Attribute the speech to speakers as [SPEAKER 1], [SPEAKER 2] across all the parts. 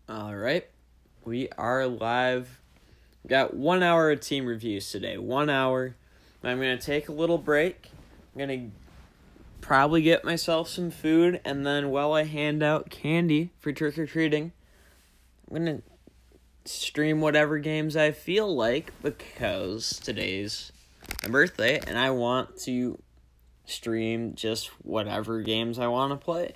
[SPEAKER 1] All right, we are live. Got 1 hour of team reviews today. 1 hour. I'm going to take a little break. I'm going to probably get myself some food, and then while I hand out candy for trick-or-treating, I'm going to stream whatever games I feel like because today's my birthday, and I want to stream just whatever games I want to play.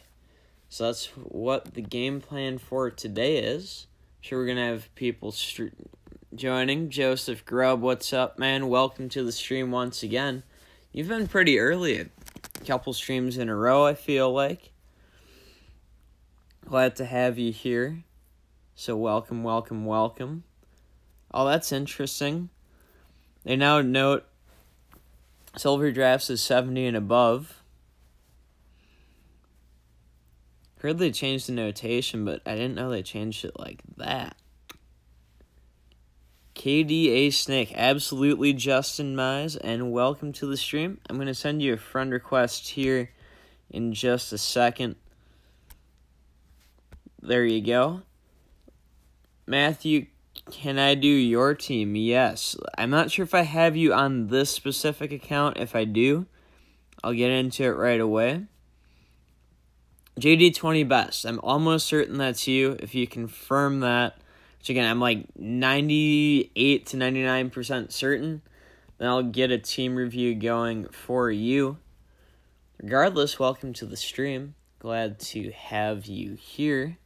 [SPEAKER 1] So that's what the game plan for today is. I'm sure we're going to have people joining. Joseph Grubb, what's up, man? Welcome to the stream once again. You've been pretty early, a couple streams in a row, I feel like. Glad to have you here. So welcome. Oh, that's interesting. They now note Silver Drafts is 70 and above. Heard they changed the notation, but I didn't know they changed it like that. KDA Snake, absolutely Justin Mize, and welcome to the stream. I'm going to send you a friend request here in just a second. There you go. Matthew, can I do your team? Yes. I'm not sure if I have you on this specific account. If I do, I'll get into it right away. JD20 best. I'm almost certain that's you. If you confirm that, which again, I'm like 98 to 99% certain, then I'll get a team review going for you. Regardless, welcome to the stream. Glad to have you here.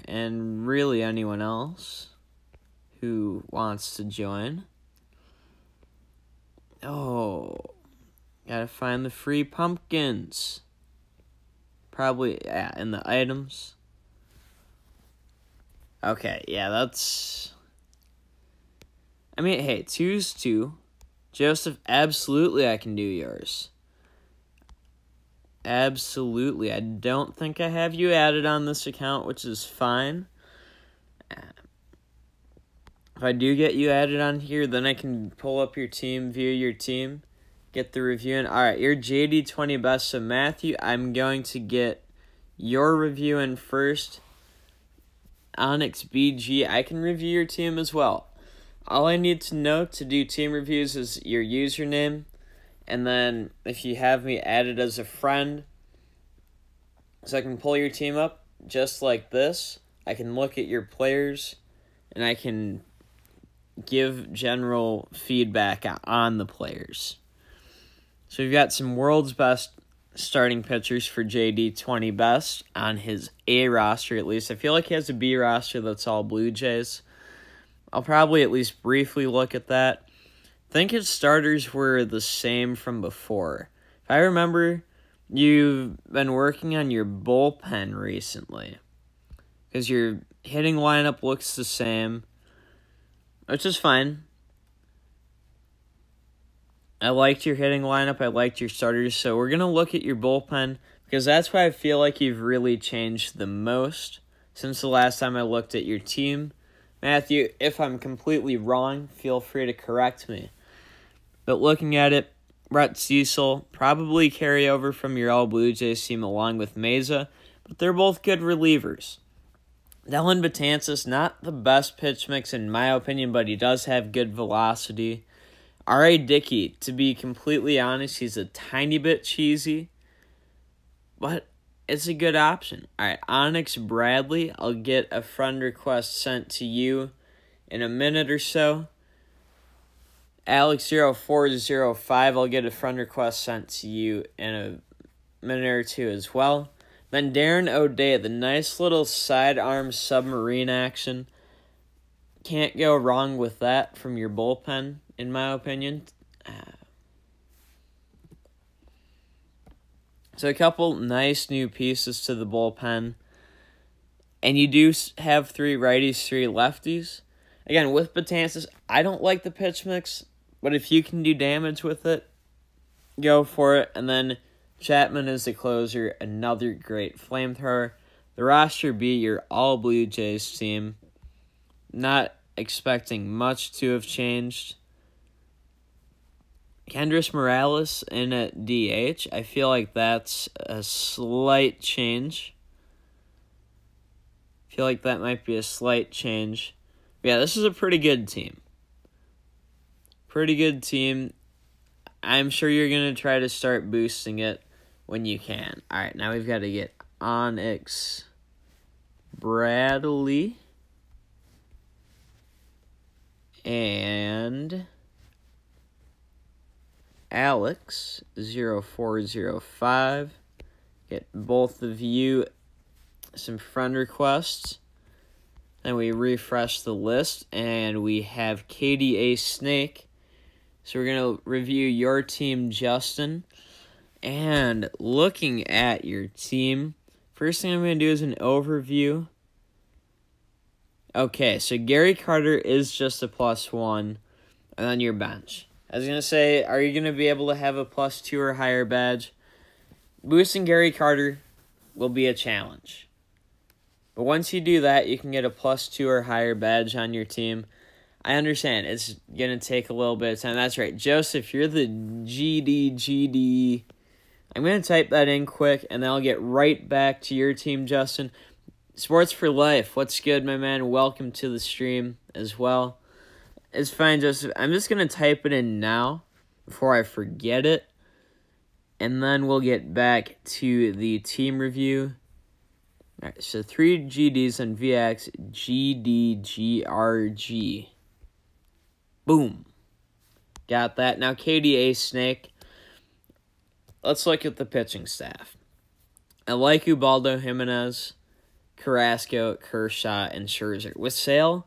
[SPEAKER 1] And really anyone else who wants to join. Oh, gotta find the free pumpkins. Probably, yeah, in the items. Okay, yeah, that's... I mean, hey, 2's 2. Joseph, absolutely I can do yours. Absolutely. I don't think I have you added on this account, which is fine. If I do get you added on here, then I can pull up your team, view your team, get the review in. All right, you're JD20 best. So, Matthew, I'm going to get your review in first. Onyx BG, I can review your team as well. All I need to know to do team reviews is your username. And then if you have me added as a friend, so I can pull your team up just like this. I can look at your players, and I can give general feedback on the players. So we've got some world's best starting pitchers for JD20 best on his A roster at least. I feel like he has a B roster that's all Blue Jays. I'll probably at least briefly look at that. I think his starters were the same from before. If I remember, you've been working on your bullpen recently, because your hitting lineup looks the same, which is fine. I liked your hitting lineup. I liked your starters. So we're going to look at your bullpen, because that's why I feel like you've really changed the most since the last time I looked at your team. Matthew, if I'm completely wrong, feel free to correct me. But looking at it, Brett Cecil, probably carry over from your All Blue Jays team along with Meza, but they're both good relievers. Dellin Betances, not the best pitch mix in my opinion, but he does have good velocity. R.A. Dickey, to be completely honest, he's a tiny bit cheesy, but it's a good option. All right, Onyx Bradley, I'll get a friend request sent to you in a minute or so. Alex0405, I'll get a friend request sent to you in a minute or two as well. Then Darren O'Day, the nice little sidearm submarine action. Can't go wrong with that from your bullpen, in my opinion. So a couple nice new pieces to the bullpen. And you do have 3 righties, 3 lefties. Again, with Betances, I don't like the pitch mix, but if you can do damage with it, go for it. And then Chapman is the closer, another great flamethrower. The roster B, your All Blue Jays team. Not expecting much to have changed. Kendrys Morales in at DH. I feel like that's a slight change. I feel like that might be a slight change. Yeah, this is a pretty good team. Pretty good team. I'm sure you're going to try to start boosting it when you can. All right, now we've got to get Onyx Bradley and Alex 0405. Get both of you some friend requests. Then we refresh the list, and we have KDA Snake. So we're going to review your team, Justin. And looking at your team, first thing I'm going to do is an overview. Okay, so Gary Carter is just a +1 on your bench. I was going to say, are you going to be able to have a +2 or higher badge? Boosting Gary Carter will be a challenge. But once you do that, you can get a +2 or higher badge on your team. I understand it's going to take a little bit of time. That's right. Joseph, you're the GD. I'm going to type that in quick, and then I'll get right back to your team, Justin. Sports for Life, what's good, my man? Welcome to the stream as well. It's fine, Joseph. I'm just going to type it in now before I forget it, and then we'll get back to the team review. All right, so 3 GDs on VX, GDGRG. Boom. Got that. Now, KDA Snake. Let's look at the pitching staff. I like Ubaldo Jimenez, Carrasco, Kershaw, and Scherzer. With Sale,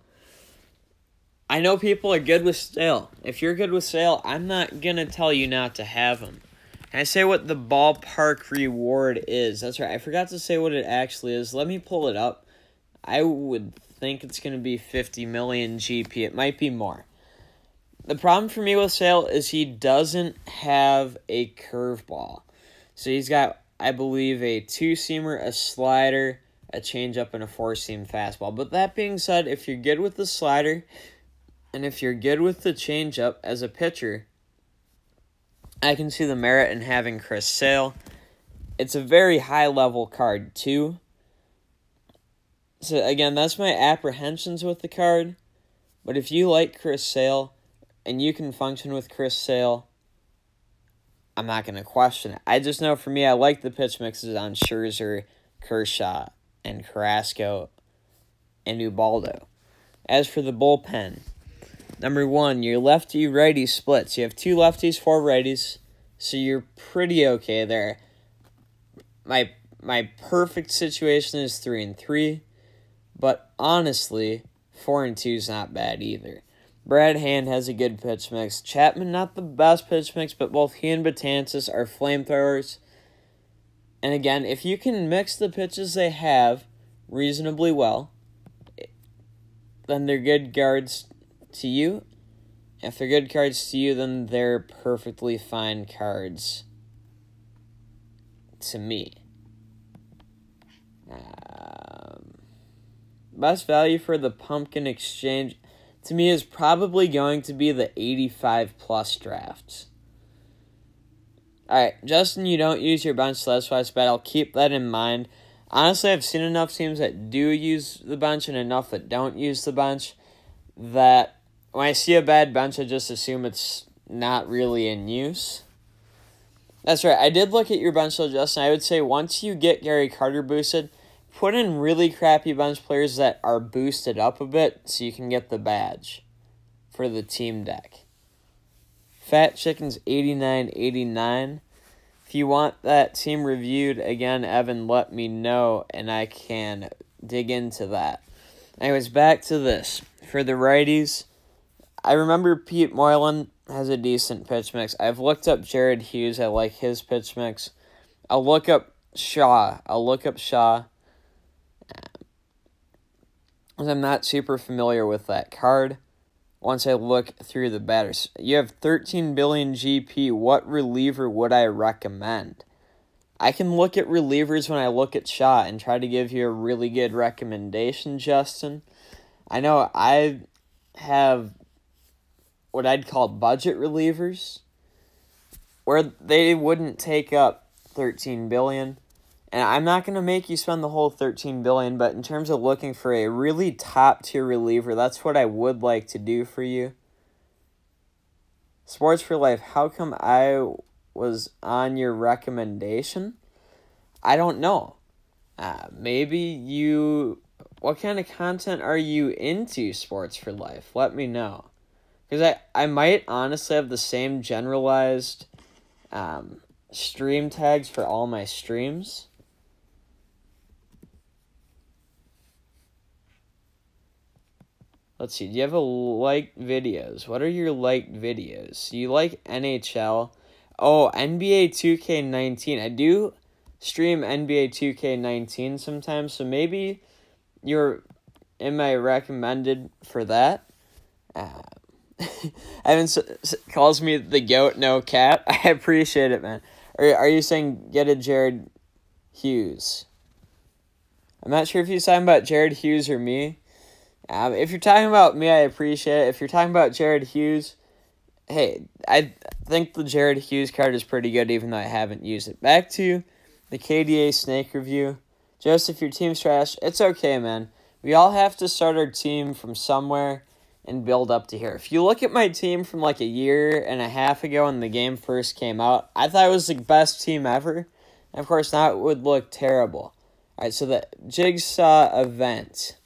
[SPEAKER 1] I know people are good with Sale. If you're good with Sale, I'm not going to tell you not to have him. Can I say what the ballpark reward is? That's right. I forgot to say what it actually is. Let me pull it up. I would think it's going to be 50 million GP. It might be more. The problem for me with Sale is he doesn't have a curveball. So he's got, I believe, a 2-seamer, a slider, a changeup, and a 4-seam fastball. But that being said, if you're good with the slider and if you're good with the changeup as a pitcher, I can see the merit in having Chris Sale. It's a very high-level card, too. So, again, that's my apprehensions with the card. But if you like Chris Sale and you can function with Chris Sale, I'm not going to question it. I just know for me, I like the pitch mixes on Scherzer, Kershaw, and Carrasco, and Ubaldo. As for the bullpen, number 1, your lefty-righty splits. You have 2 lefties, 4 righties, so you're pretty okay there. My perfect situation is 3-3, but honestly, 4-2 is not bad either. Brad Hand has a good pitch mix. Chapman, not the best pitch mix, but both he and Betances are flamethrowers. And again, if you can mix the pitches they have reasonably well, then they're good guards to you. If they're good cards to you, then they're perfectly fine cards to me. Best value for the Pumpkin Exchange, to me, is probably going to be the 85-plus drafts. Alright, Justin, you don't use your bench, so that's why it's bad. I'll keep that in mind. Honestly, I've seen enough teams that do use the bench and enough that don't use the bench that when I see a bad bench, I just assume it's not really in use. That's right. I did look at your bench, though, Justin. I would say once you get Gary Carter boosted, put in really crappy bench players that are boosted up a bit so you can get the badge for the team deck. Fat Chicken's 89.89. If you want that team reviewed, again, Evan, let me know, and I can dig into that. Anyways, back to this. For the righties, I remember Pete Moylan has a decent pitch mix. I've looked up Jared Hughes. I like his pitch mix. I'll look up Shaw. I'm not super familiar with that card. Once I look through the batters, you have 13 billion GP. What reliever would I recommend? I can look at relievers when I look at Shaw and try to give you a really good recommendation, Justin. I know I have what I'd call budget relievers. where they wouldn't take up $13 billion. And I'm not going to make you spend the whole $13 billion, but in terms of looking for a really top-tier reliever, that's what I would like to do for you. Sports for Life, how come I was on your recommendation? I don't know. Maybe you... What kind of content are you into, Sports for Life? Let me know. Because I might honestly have the same generalized stream tags for all my streams. Let's see. Do you have liked videos? What are your liked videos? Do you like NHL? Oh, NBA 2K19. I do stream NBA 2K19 sometimes, so maybe you're in my recommended for that. Evan calls me the GOAT, no cap. I appreciate it, man. Are you saying get a Jared Hughes? I'm not sure if you're talking about Jared Hughes or me. If you're talking about me, I appreciate it. If you're talking about Jared Hughes, hey, I think the Jared Hughes card is pretty good, even though I haven't used it. Back to the KDA Snake review. Joseph, your team's trash. It's okay, man. We all have to start our team from somewhere and build up to here. If you look at my team from like a year and a half ago when the game first came out, I thought it was the best team ever. And of course, now it would look terrible. All right, so the Jigsaw event.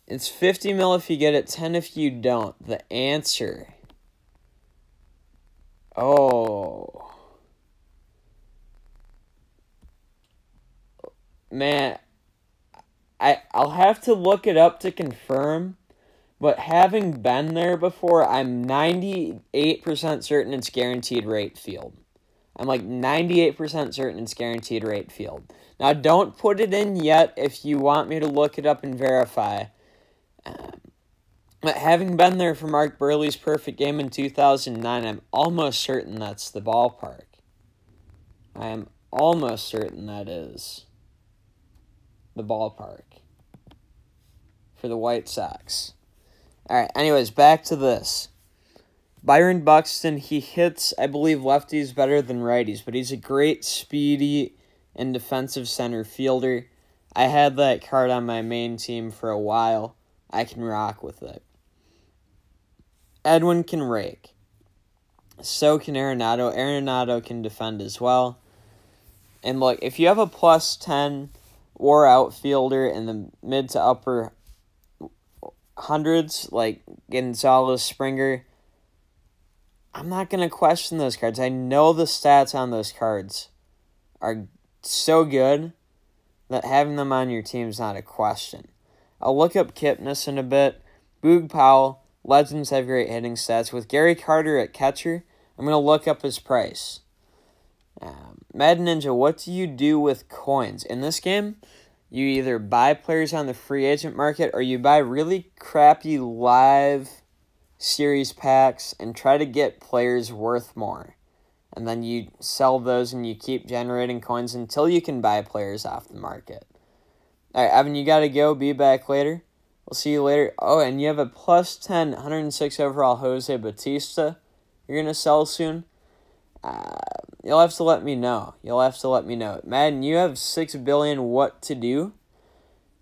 [SPEAKER 1] It's 50 mil if you get it, 10 if you don't. The answer. Oh. Man, I'll have to look it up to confirm, but having been there before, I'm 98% certain it's guaranteed rate field. I'm like 98% certain it's guaranteed rate field. Now, don't put it in yet if you want me to look it up and verify. But having been there for Mark Burley's perfect game in 2009, I'm almost certain that's the ballpark. I am almost certain that is the ballpark for the White Sox. All right, anyways, back to this. Byron Buxton, he hits, I believe, lefties better than righties, but he's a great speedy and defensive center fielder. I had that card on my main team for a while. I can rock with it. Edwin can rake. So can Arenado. Arenado can defend as well. And look, if you have a plus 10 WAR outfielder in the mid to upper hundreds, like Gonzalez, Springer, I'm not going to question those cards. I know the stats on those cards are so good that having them on your team is not a question. I'll look up Kipnis in a bit. Boog Powell, Legends have great hitting stats. With Gary Carter at catcher, I'm going to look up his price. Mad Ninja, what do you do with coins? In this game, you either buy players on the free agent market or you buy really crappy live series packs and try to get players worth more. And then you sell those and you keep generating coins until you can buy players off the market. All right, Evan, you got to go. Be back later. We'll see you later. Oh, and you have a plus 10, 106 overall Jose Bautista you're going to sell soon. You'll have to let me know. Madden, you have $6 billion what to do.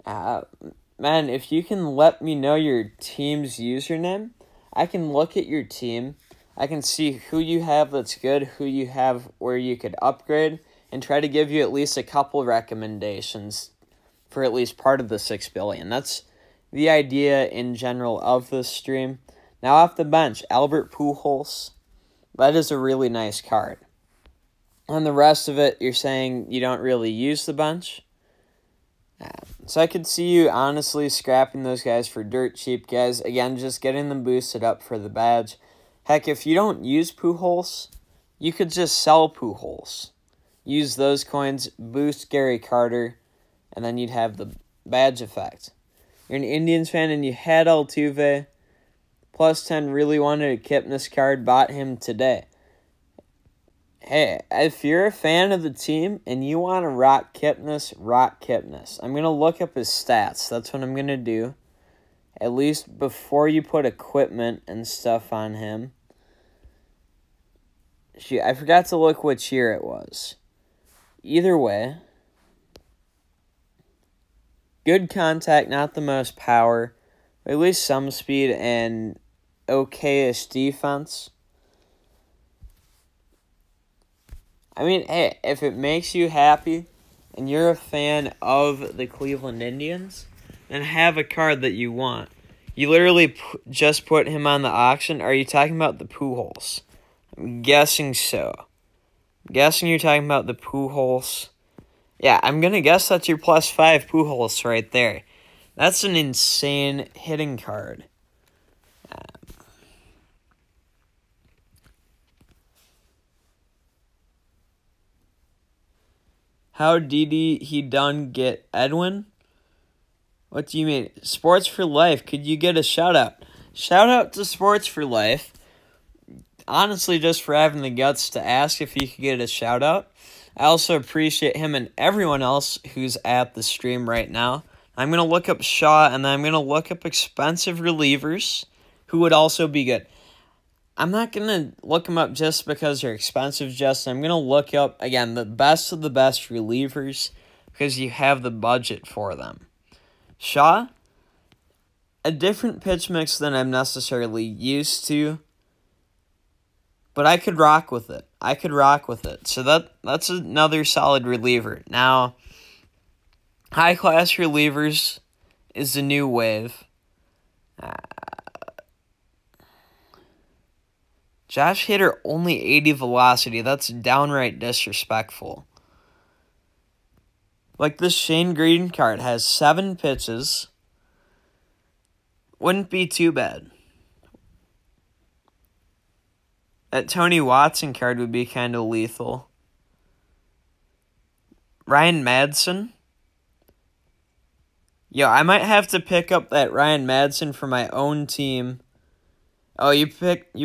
[SPEAKER 1] Man, if you can let me know your team's username, I can look at your team. I can see who you have that's good, who you have where you could upgrade, and try to give you at least a couple recommendations for at least part of the $6 billion. That's the idea in general of this stream. Now off the bench, Albert Pujols. That is a really nice card. On the rest of it, you're saying you don't really use the bench. So I could see you honestly scrapping those guys for dirt cheap guys. Again, just getting them boosted up for the badge. Heck, if you don't use Pujols, you could just sell Pujols. Use those coins, boost Gary Carter, and then you'd have the badge effect. You're an Indians fan and you had Altuve. Plus 10 really wanted a Kipnis card, bought him today. Hey, if you're a fan of the team and you want to rock Kipnis, rock Kipnis. I'm going to look up his stats. That's what I'm going to do. At least before you put equipment and stuff on him. Shoot, I forgot to look which year it was. Either way, good contact, not the most power, but at least some speed and okay-ish defense. I mean, hey, if it makes you happy and you're a fan of the Cleveland Indians, then have a card that you want. You literally just put him on the auction. Are you talking about the Pujols? I'm guessing so. I'm guessing you're talking about the Pujols. Yeah, I'm going to guess that's your +5 Pujols right there. That's an insane hitting card. How did he done get Edwin? What do you mean? Sports for Life. Could you get a shout out? Shout out to Sports for Life. Honestly, just for having the guts to ask if he could get a shout out. I also appreciate him and everyone else who's at the stream right now. I'm going to look up Shaw, and then I'm going to look up expensive relievers who would also be good. I'm not going to look them up just because they're expensive, Justin. I'm going to look up, again, the best of the best relievers because you have the budget for them. Shaw, a different pitch mix than I'm necessarily used to, but I could rock with it. So that's another solid reliever. Now, high-class relievers is the new wave. Josh Hader only 80 velocity. That's downright disrespectful. Like this Shane Green card has 7 pitches. Wouldn't be too bad. That Tony Watson card would be kind of lethal. Ryan Madsen. Yo, I might have to pick up that Ryan Madsen for my own team. Oh, you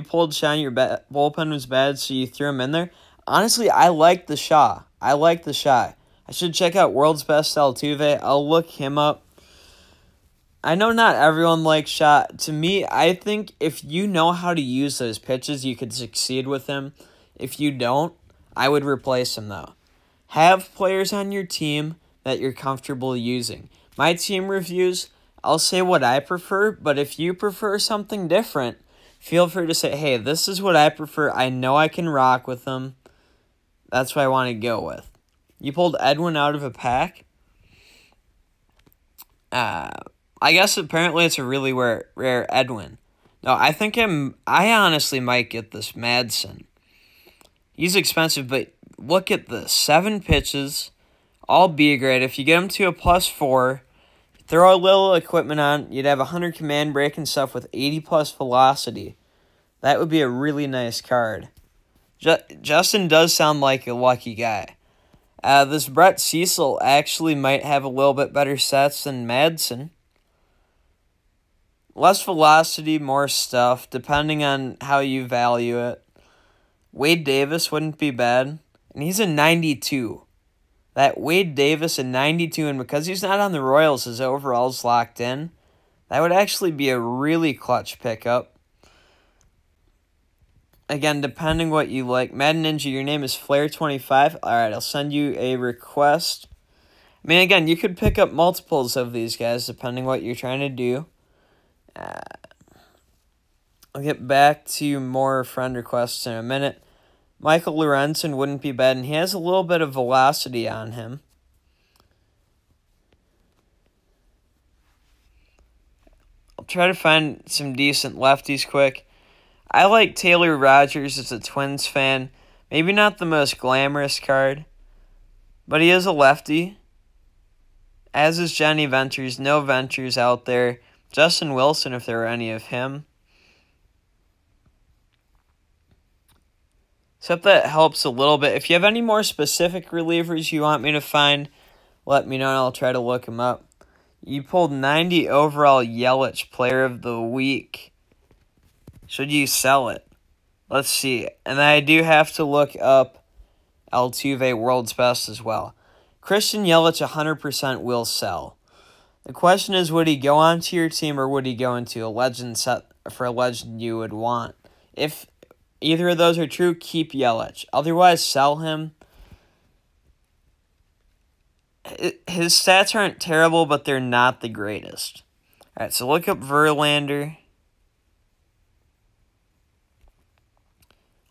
[SPEAKER 1] pulled Shaw, your bullpen was bad, so you threw him in there? Honestly, I like the Shaw. I should check out World's Best Altuve. I'll look him up. I know not everyone likes Shaw. To me, I think if you know how to use those pitches, you could succeed with him. If you don't, I would replace him, though. Have players on your team that you're comfortable using. My team reviews, I'll say what I prefer, but if you prefer something different, feel free to say, hey, this is what I prefer. I know I can rock with them. That's what I want to go with. You pulled Edwin out of a pack? I guess apparently it's a really rare Edwin. No, I honestly might get this Madsen. He's expensive, but look at this. 7 pitches, all B grade. If you get him to a +4, throw a little equipment on, you'd have 100 command break and stuff with 80+ velocity. That would be a really nice card. Justin does sound like a lucky guy. This Brett Cecil actually might have a little bit better stats than Madsen. Less velocity, more stuff, depending on how you value it. Wade Davis wouldn't be bad. And he's a 92. That Wade Davis, a 92, and because he's not on the Royals, his overall's locked in. That would actually be a really clutch pickup. Again, depending what you like. Madden Ninja, your name is Flair25. Alright, I'll send you a request. I mean, again, you could pick up multiples of these guys depending what you're trying to do. I'll get back to more friend requests in a minute. Michael Lorenzen wouldn't be bad, and he has a little bit of velocity on him. I'll try to find some decent lefties quick. I like Taylor Rogers as a Twins fan. Maybe not the most glamorous card, but he is a lefty. As is Johnny Ventures. No Ventures out there. Justin Wilson, if there were any of him. Except that helps a little bit. If you have any more specific relievers you want me to find, let me know and I'll try to look them up. You pulled 90 overall Yelich Player of the Week. Should you sell it? Let's see. And then I do have to look up Altuve World's Best as well. Christian Yelich 100% will sell. The question is, would he go onto your team or would he go into a legend set for a legend you would want? If either of those are true, keep Yelich. Otherwise, sell him. His stats aren't terrible, but they're not the greatest. All right, so look up Verlander.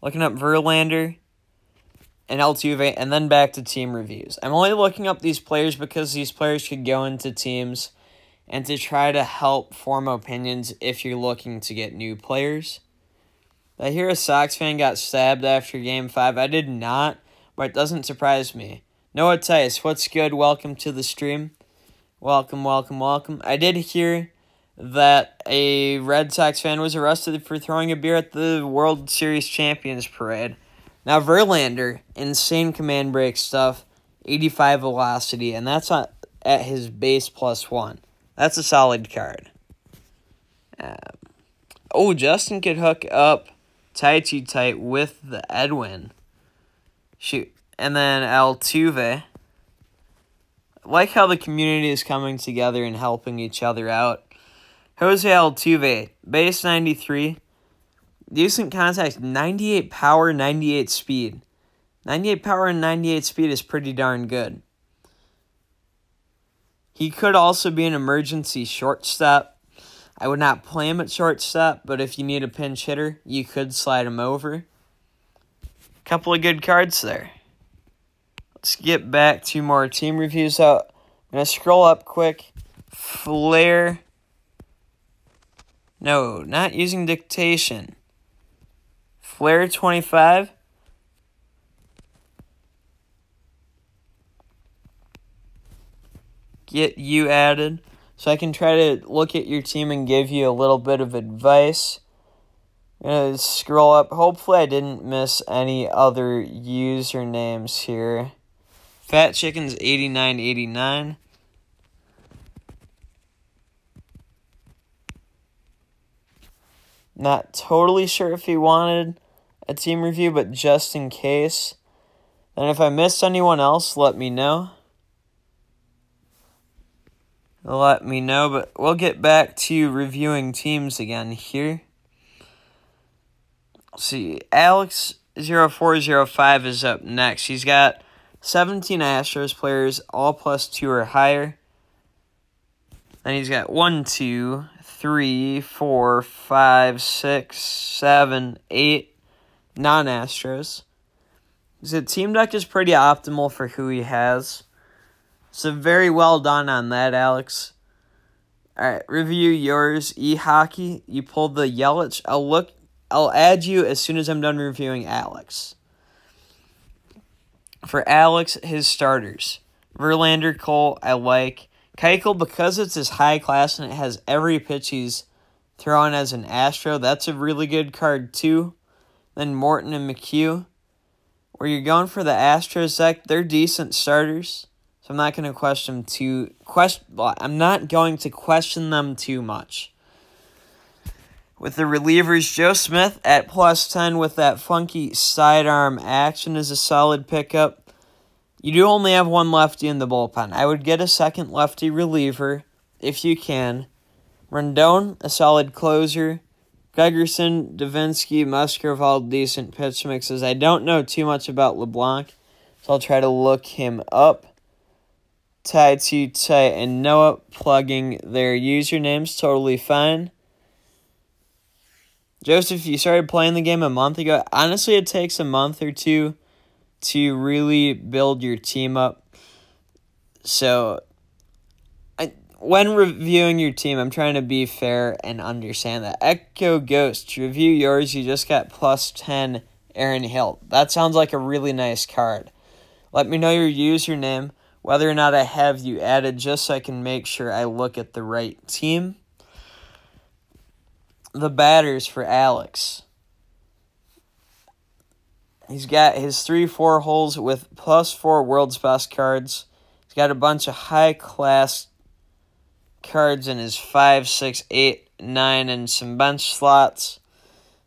[SPEAKER 1] Looking up Verlander and Altuve, and then back to team reviews. I'm only looking up these players because these players could go into teams and to try to help form opinions if you're looking to get new players. I hear a Sox fan got stabbed after Game 5. I did not, but it doesn't surprise me. Noah Tice, what's good? Welcome to the stream. Welcome, welcome, welcome. I did hear that a Red Sox fan was arrested for throwing a beer at the World Series Champions Parade. Now, Verlander, insane command break stuff, 85 velocity, and that's at his base +1. That's a solid card. Justin could hook up tight with the Edwin. Shoot. And then Altuve. I like how the community is coming together and helping each other out. Jose Altuve, base 93. Decent contact, 98 power, 98 speed. 98 power and 98 speed is pretty darn good. He could also be an emergency shortstop. I would not play him at shortstop, but if you need a pinch hitter, you could slide him over. Couple of good cards there. Let's get back to more team reviews. I'm going to scroll up quick. Flair. No, not using dictation. Flair 25. Get you added so I can try to look at your team and give you a little bit of advice. I'm going to scroll up. Hopefully I didn't miss any other usernames here. Fat Chicken's 8989. Not totally sure if he wanted a team review, but just in case. And if I missed anyone else, let me know. Let me know, but we'll get back to reviewing teams again here. Let's see, Alex0405 is up next. He's got 17 Astros players, all +2 or higher. Then he's got 1, 2, 3, 4, 5, 6, 7, 8 non-Astros. The team deck is pretty optimal for who he has. So very well done on that, Alex. All right, review yours. E-Hockey, you pulled the Yelich. I'll add you as soon as I'm done reviewing Alex. For Alex, his starters. Verlander, Cole, I like. Keuchel, because it's his high class and it has every pitch he's throwing as an Astro, that's a really good card too. Then Morton and McHugh. Where you're going for the Astros deck, they're decent starters. So I'm not going to question them too much. With the relievers, Joe Smith at +10 with that funky sidearm action is a solid pickup. You do only have one lefty in the bullpen. I would get a second lefty reliever if you can. Rendon, a solid closer. Gregerson, Davinsky, Musgrove, all decent pitch mixes. I don't know too much about LeBlanc, so I'll try to look him up. Tight and Noah plugging their usernames, totally fine. Joseph, you started playing the game a month ago. Honestly, it takes a month or two to really build your team up. So, when reviewing your team, I'm trying to be fair and understand that. Echo Ghost, to review yours, you just got +10 Aaron Hill. That sounds like a really nice card. Let me know your username, whether or not I have you added, just so I can make sure I look at the right team. The batters for Alex. He's got his 3-4 holes with +4 World's Best cards. He's got a bunch of high-class cards in his 5, 6, 8, 9, and some bench slots.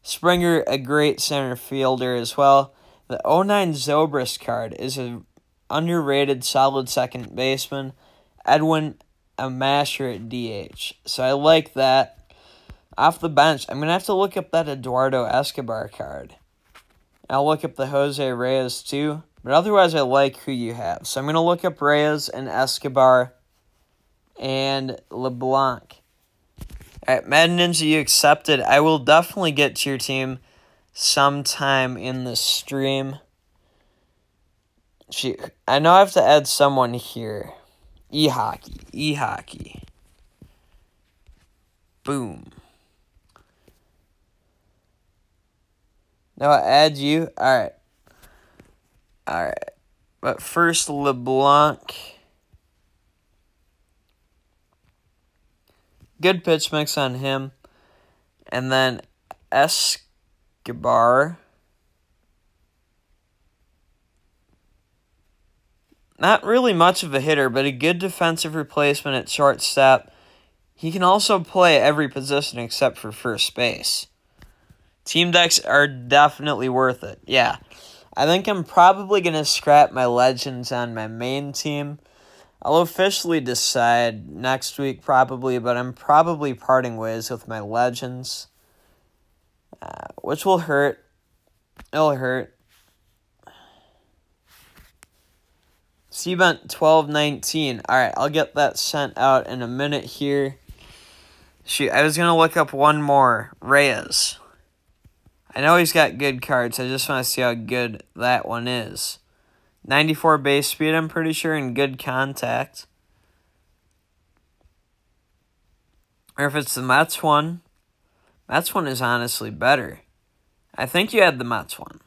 [SPEAKER 1] Springer, a great center fielder as well. The 09 Zobrist card is an underrated solid second baseman. Edwin, a masher at DH. So I like that. Off the bench, I'm going to have to look up that Eduardo Escobar card. I'll look up the Jose Reyes too. But otherwise, I like who you have. So I'm going to look up Reyes and Escobar and LeBlanc. All right, Madden Ninja, you accepted. I will definitely get to your team sometime in the stream. I know I have to add someone here. E-hockey. Boom. Now I add you. All right. But first, LeBlanc. Good pitch mix on him. And then Escobar. Not really much of a hitter, but a good defensive replacement at shortstop. He can also play every position except for first base. Team decks are definitely worth it. Yeah. I think I'm probably going to scrap my legends on my main team. I'll officially decide next week probably, but I'm probably parting ways with my legends, which will hurt. It'll hurt. C-Bent 1219. All right, I'll get that sent out in a minute here. Shoot, I was going to look up one more. Reyes. I know he's got good cards. I just want to see how good that one is. 94 base speed, I'm pretty sure, and good contact. Or if it's the Mets one. Mets one is honestly better. I think you had the Mets one.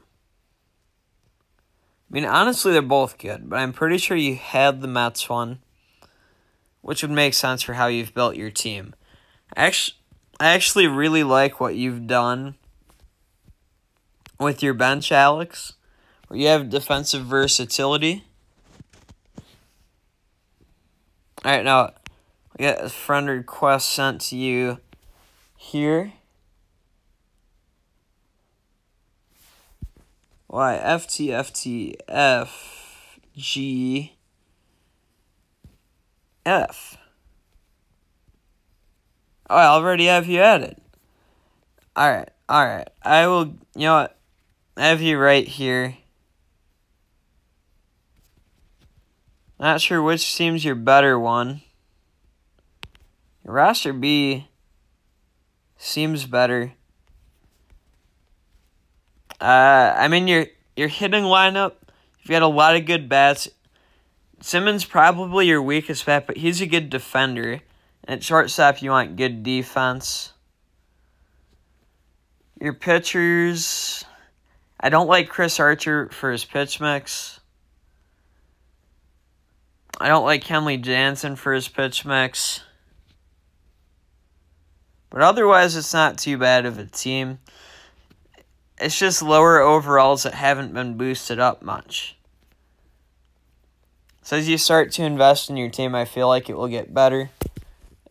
[SPEAKER 1] I mean, honestly, they're both good, but I'm pretty sure you had the Mets one, which would make sense for how you've built your team. I actually really like what you've done with your bench, Alex, where you have defensive versatility. All right, now, we got a friend request sent to you here. Y, FTFTFGF. Oh, I already have you added. Alright. I will, you know what? I have you right here. Not sure which team's your better one. Your roster B seems better. I mean, your hitting lineup, you've got a lot of good bats. Simmons probably your weakest bat, but he's a good defender. And at shortstop, you want good defense. Your pitchers, I don't like Chris Archer for his pitch mix. I don't like Kenley Jansen for his pitch mix. But otherwise, it's not too bad of a team. It's just lower overalls that haven't been boosted up much. So as you start to invest in your team, I feel like it will get better.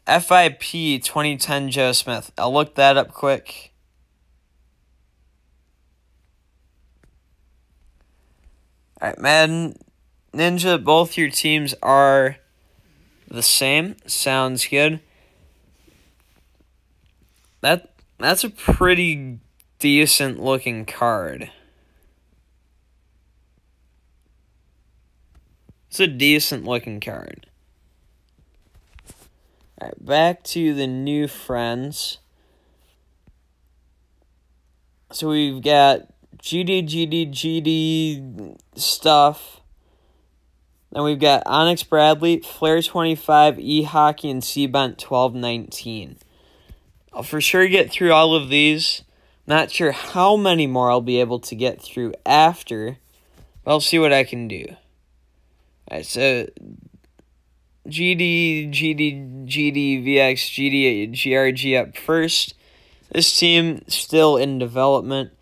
[SPEAKER 1] FIP 2010 Joe Smith. I'll look that up quick. Alright, Madden Ninja, both your teams are the same. Sounds good. That's a pretty decent looking card. It's a decent looking card. Alright, back to the new friends. So we've got GD stuff. Then we've got Onyx Bradley, Flair 25, E-Hockey, and C-Bent 1219. I'll for sure get through all of these. Not sure how many more I'll be able to get through after, but I'll see what I can do. Alright, so GD, VX, GD, GRG up first. This team still in development.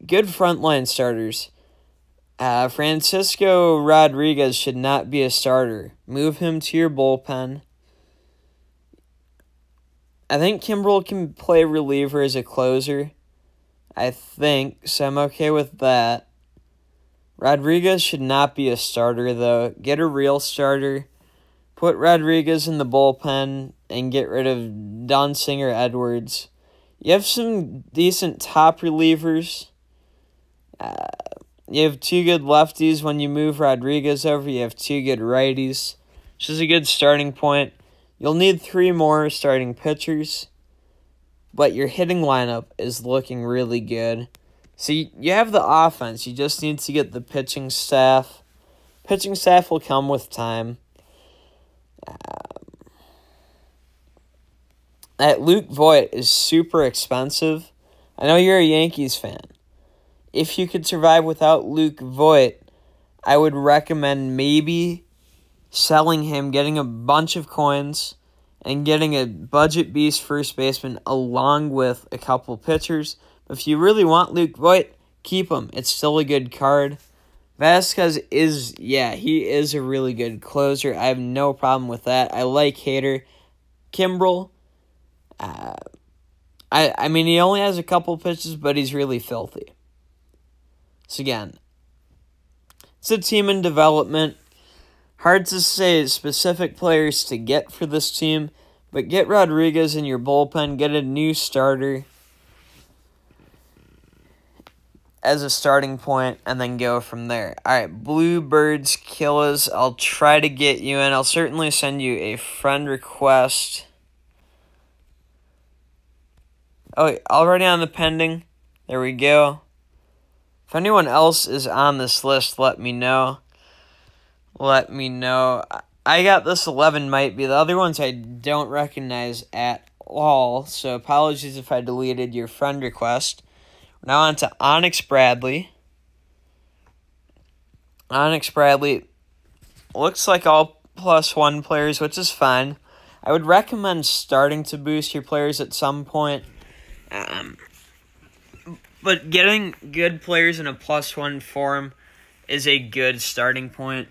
[SPEAKER 1] Good frontline starters. Francisco Rodriguez should not be a starter. Move him to your bullpen. I think Kimbrel can play reliever as a closer. I think, so I'm okay with that. Rodriguez should not be a starter, though. Get a real starter. Put Rodriguez in the bullpen and get rid of Dunsinger Edwards. You have some decent top relievers. You have 2 good lefties. When you move Rodriguez over, you have 2 good righties, which is a good starting point. You'll need 3 more starting pitchers, but your hitting lineup is looking really good. So you have the offense. You just need to get the pitching staff. Pitching staff will come with time. That Luke Voit is super expensive. I know you're a Yankees fan. If you could survive without Luke Voit, I would recommend maybe selling him, getting a bunch of coins, and getting a budget beast first baseman along with a couple pitchers. But if you really want Luke Voit, keep him. It's still a good card. Vasquez he is a really good closer. I have no problem with that. I like Hader. Kimbrel, I mean, he only has a couple pitches, but he's really filthy. So again, it's a team in development. Hard to say specific players to get for this team, but get Rodriguez in your bullpen, get a new starter as a starting point, and then go from there. All right, Bluebirds Killers, I'll try to get you in. I'll certainly send you a friend request. Oh, already on the pending. There we go. If anyone else is on this list, let me know. Let me know. I got this 11 might be. The other ones I don't recognize at all, so apologies if I deleted your friend request. Now on to Onyx Bradley. Onyx Bradley looks like all +1 players, which is fine. I would recommend starting to boost your players at some point. But getting good players in a +1 form is a good starting point.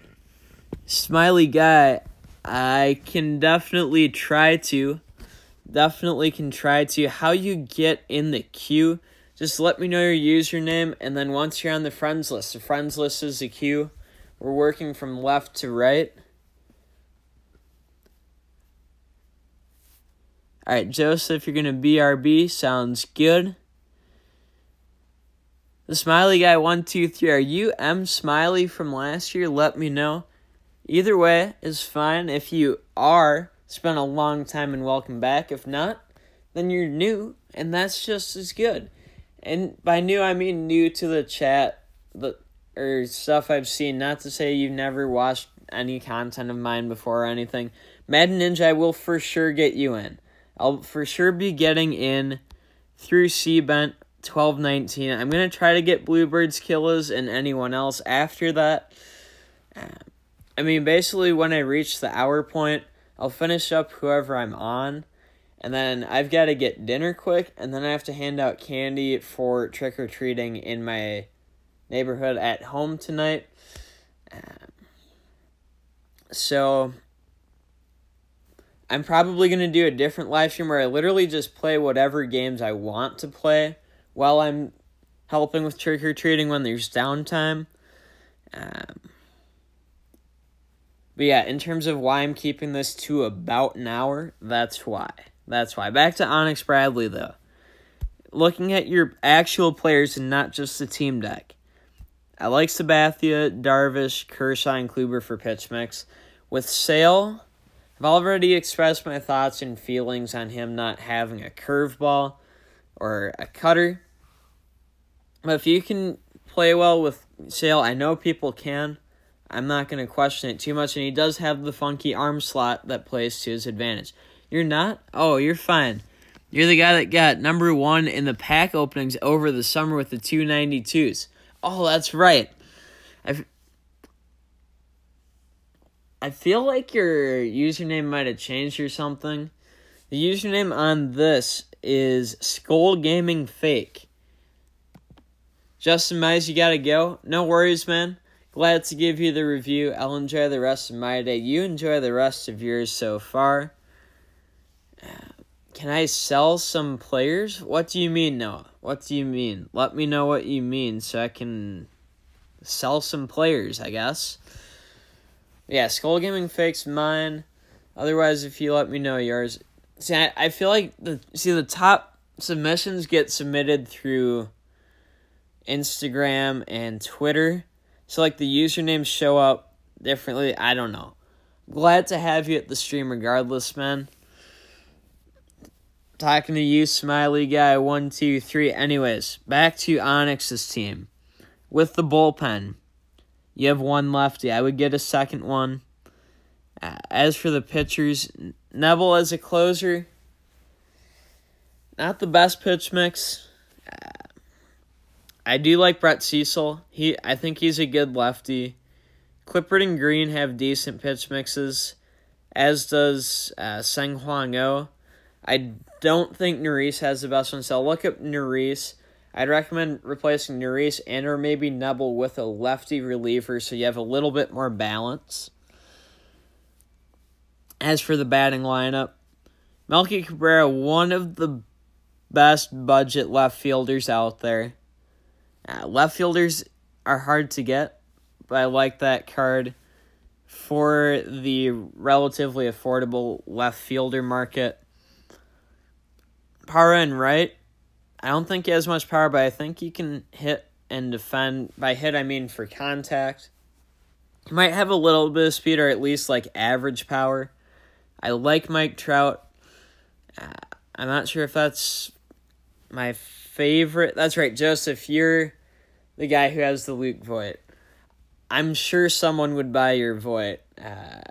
[SPEAKER 1] Smiley Guy, I can definitely try to. How you get in the queue, just let me know your username, and then once you're on the friends list is the queue. We're working from left to right. All right, Joseph, you're going to BRB. Sounds good. The Smiley Guy 123. Are you M Smiley from last year? Let me know. Either way is fine. If you are, it's been a long time and welcome back. If not, then you're new, and that's just as good. And by new, I mean new to the chat or stuff I've seen. Not to say you've never watched any content of mine before or anything. Madden Ninja, I will for sure get you in. I'll for sure be getting in through C-Bent 1219. I'm going to try to get Bluebirds Killers and anyone else after that. I mean, basically when I reach the hour point, I'll finish up whoever I'm on. And then I've got to get dinner quick. And then I have to hand out candy for trick-or-treating in my neighborhood at home tonight. So I'm probably going to do a different live stream where I literally just play whatever games I want to play while I'm helping with trick-or-treating when there's downtime. But yeah, in terms of why I'm keeping this to about an hour, that's why. Back to Onyx Bradley, though. Looking at your actual players and not just the team deck. I like Sabathia, Darvish, Kershaw, and Kluber for pitch mix. With Sale, I've already expressed my thoughts and feelings on him not having a curveball or a cutter. But if you can play well with Sale, I know people can. I'm not going to question it too much. And he does have the funky arm slot that plays to his advantage. You're not? Oh, you're fine. You're the guy that got number 1 in the pack openings over the summer with the 292s. Oh, that's right. I feel like your username might have changed or something. The username on this is Skull Gaming Fake. Justin Mize, you gotta go. No worries, man. Glad to give you the review. I'll enjoy the rest of my day. You enjoy the rest of yours so far. Can I sell some players? What do you mean, Noah? What do you mean? Let me know what you mean so I can sell some players, I guess. Yeah, Skull Gaming Fake's mine. Otherwise, if you let me know yours. See, I feel like the top submissions get submitted through Instagram, and Twitter. So, like, the usernames show up differently. I don't know. Glad to have you at the stream regardless, man. Talking to you, Smiley Guy 123. Anyways, back to Onyx's team. With the bullpen, you have one lefty. I would get a second one. As for the pitchers, Neville as a closer, not the best pitch mix. I do like Brett Cecil. I think he's a good lefty. Clippard and Green have decent pitch mixes, as does Seng Huang Oh. I don't think Nerese has the best one, so I'll look up Nerese. I'd recommend replacing Nerese and or maybe Neville with a lefty reliever so you have a little bit more balance. As for the batting lineup, Melky Cabrera, one of the best budget left fielders out there. Left fielders are hard to get, but I like that card for the relatively affordable left fielder market. Power and right, I don't think he has much power, but I think he can hit and defend. By hit, I mean for contact. He might have a little bit of speed or at least like average power. I like Mike Trout. I'm not sure if that's my favorite. That's right, Joseph, you're the guy who has the Luke Voit. I'm sure someone would buy your Voit. I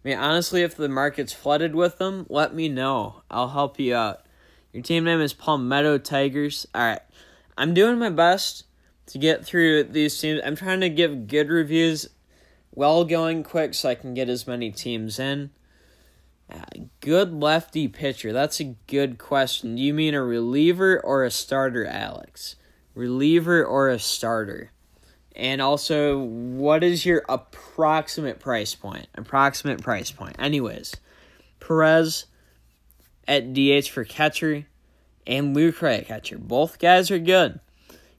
[SPEAKER 1] mean, honestly, if the market's flooded with them, let me know. I'll help you out. Your team name is Palmetto Tigers. All right. I'm doing my best to get through these teams. I'm trying to give good reviews while going quick so I can get as many teams in. Good lefty pitcher. That's a good question. Do you mean a reliever or a starter, Alex? Reliever or a starter? And also, what is your approximate price point? Anyways, Perez at DH for catcher and Lucre at catcher. Both guys are good.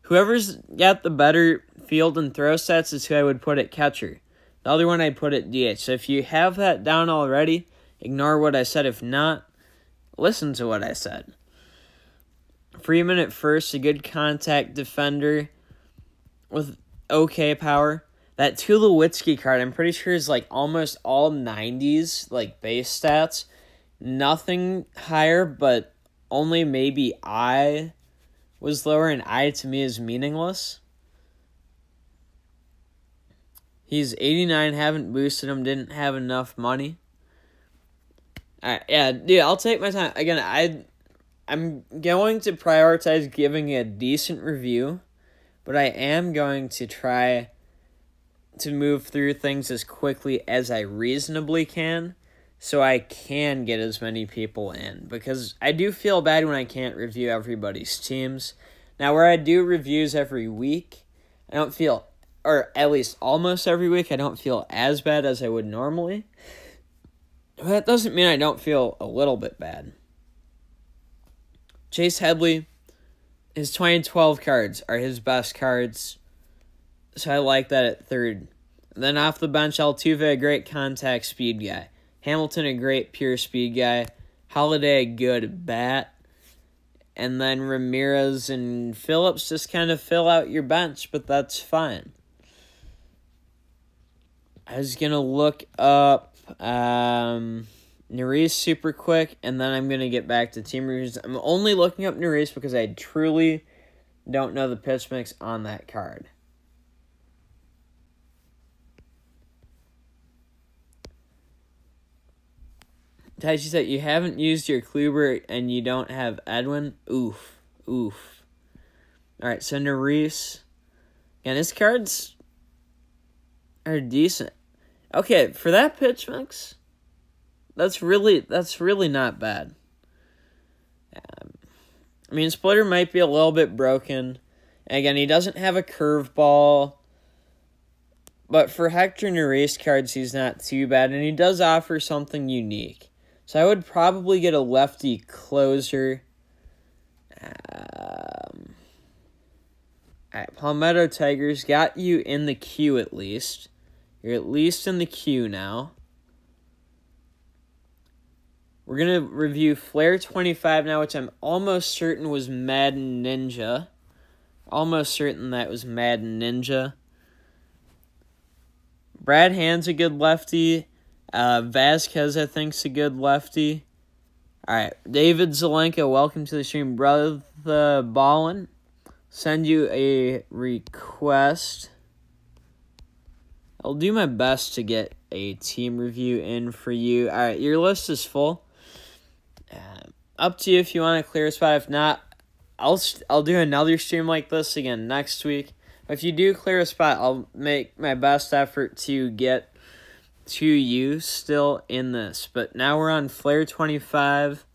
[SPEAKER 1] Whoever's got the better field and throw stats is who I would put at catcher. The other one I'd put at DH. So if you have that down already, ignore what I said. If not, listen to what I said. Freeman at first, a good contact defender with okay power. That Tulowitzki card, I'm pretty sure is like almost all 90s, like base stats. Nothing higher, but only maybe I was lower, and I to me is meaningless. He's 89, haven't boosted him, didn't have enough money. Alright, yeah, dude, I'll take my time. Again, I'm going to prioritize giving a decent review, but I am going to try to move through things as quickly as I reasonably can so I can get as many people in. Because I do feel bad when I can't review everybody's teams. Now, where I do reviews every week, I don't feel, or at least almost every week, I don't feel as bad as I would normally. But that doesn't mean I don't feel a little bit bad. Chase Headley, his 2012 cards are his best cards, so I like that at third. And then off the bench, Altuve, a great contact speed guy. Hamilton, a great pure speed guy. Holiday, a good bat. And then Ramirez and Phillips just kind of fill out your bench, but that's fine. I was going to look up Nerese super quick, and then I'm going to get back to team reviews. I'm only looking up Nerese because I truly don't know the pitch mix on that card. Taichi said, you haven't used your Kluber and you don't have Edwin? Oof. Alright, so Nerese. And his cards are decent. Okay, for that pitch mix, that's really not bad. I mean, Splitter might be a little bit broken. And again, he doesn't have a curveball. But for Hector Nerese cards, he's not too bad. And he does offer something unique. So I would probably get a lefty closer. Alright, Palmetto Tigers got you in the queue at least. You're at least in the queue now. We're going to review Flair 25 now, which I'm almost certain was Madden Ninja. Almost certain that was Madden Ninja. Brad Hand's a good lefty. Vasquez, I think, is a good lefty. All right, David Zelenka, welcome to the stream. Brother Ballin, send you a request. I'll do my best to get a team review in for you. All right, your list is full. Up to you if you want to clear a spot. If not, I'll do another stream like this again next week. If you do clear a spot, I'll make my best effort to get to you still in this. But now we're on Flair 25.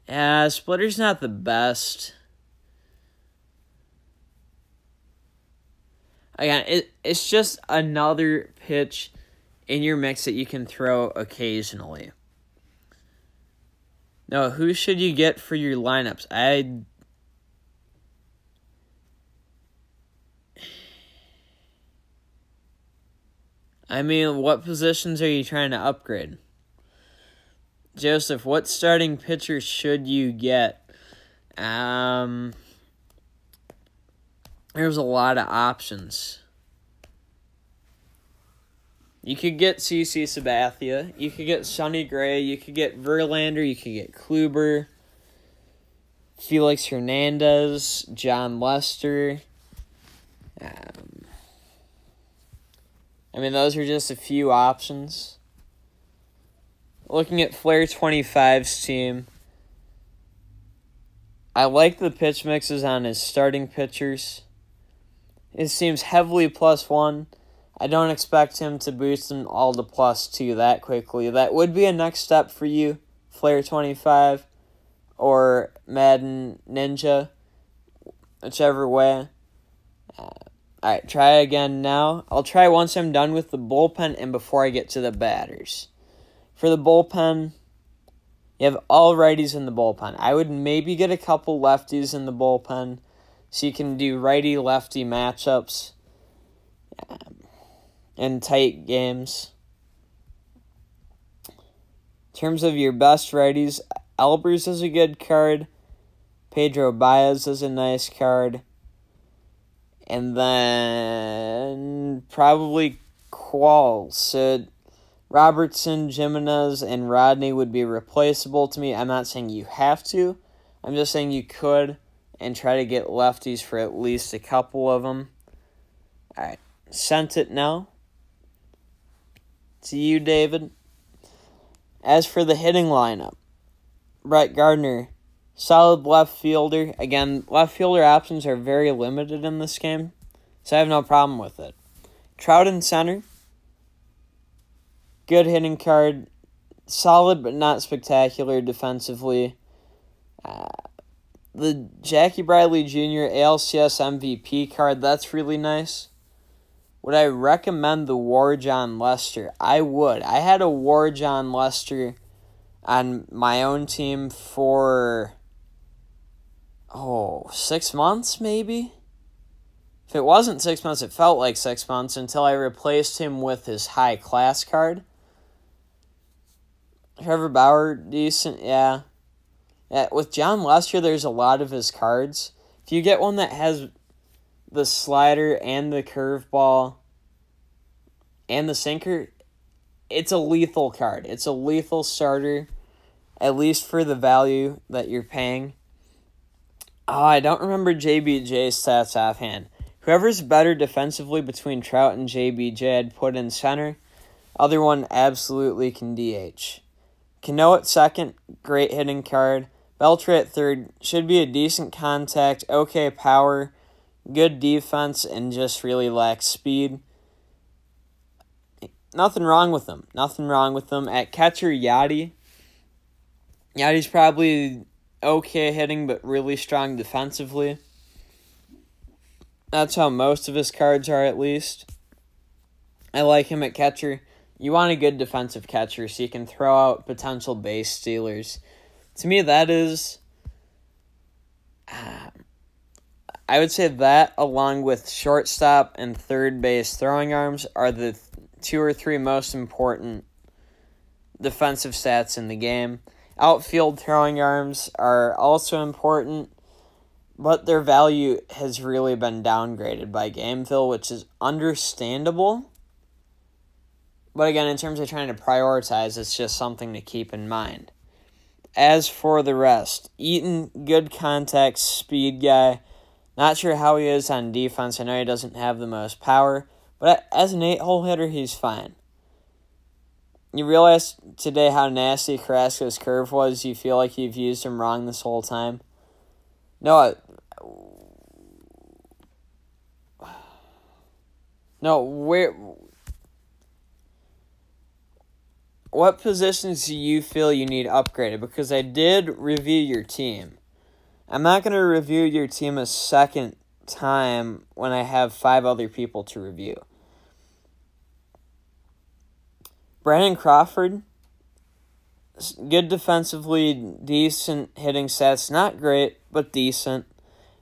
[SPEAKER 1] Splitter's not the best. Again, it's just another pitch in your mix that you can throw occasionally. No, who should you get for your lineups? I mean, what positions are you trying to upgrade? Joseph, what starting pitcher should you get? There's a lot of options. You could get CC Sabathia. You could get Sonny Gray. You could get Verlander. You could get Kluber. Felix Hernandez. John Lester. Those are just a few options. Looking at Flair 25's team, I like the pitch mixes on his starting pitchers. It seems heavily +1. I don't expect him to boost them all to +2 that quickly. That would be a next step for you, Flair 25 or Madden Ninja, whichever way. Alright, try again now. I'll try once I'm done with the bullpen and before I get to the batters. For the bullpen, you have all righties in the bullpen. I would maybe get a couple lefties in the bullpen so you can do righty-lefty matchups and tight games. In terms of your best righties, Albers is a good card. Pedro Baez is a nice card. And then probably Qualls. So Robertson, Jimenez, and Rodney would be replaceable to me. I'm not saying you have to. I'm just saying you could and try to get lefties for at least a couple of them. All right. Sent it now. To you, David. As for the hitting lineup, Brett Gardner, solid left fielder. Again, left fielder options are very limited in this game, so I have no problem with it. Trout in center. Good hitting card. Solid but not spectacular defensively. The Jackie Bradley Jr. ALCS MVP card, that's really nice. Would I recommend the War John Lester? I would. I had a War John Lester on my own team for 6 months maybe? If it wasn't 6 months, it felt like 6 months until I replaced him with his high class card. Trevor Bauer, decent, yeah. With John Lester, there's a lot of his cards. If you get one that has the slider and the curveball and the sinker, it's a lethal card. It's a lethal starter, at least for the value that you're paying. I don't remember JBJ's stats offhand. Whoever's better defensively between Trout and JBJ, I'd put in center. Other one absolutely can DH. Cano at second, great hitting card. Beltre at third, should be a decent contact, okay power, good defense, and just really lacks speed. Nothing wrong with them. At catcher, Yachty. Yachty's probably okay hitting, but really strong defensively. That's how most of his cards are, at least. I like him at catcher. You want a good defensive catcher so you can throw out potential base stealers. To me, that is... I would say that, along with shortstop and third base throwing arms, are the 2 or 3 most important defensive stats in the game. Outfield throwing arms are also important, but their value has really been downgraded by Gameville, which is understandable. But again, in terms of trying to prioritize, it's just something to keep in mind. As for the rest, Eaton, good contact, speed guy. Not sure how he is on defense. I know he doesn't have the most power, but as an 8-hole hitter, he's fine. You realize today how nasty Carrasco's curve was? You feel like you've used him wrong this whole time? No, what positions do you feel you need upgraded? Because I did review your team. I'm not going to review your team a second time when I have 5 other people to review. Brandon Crawford, good defensively, decent hitting stats. Not great, but decent.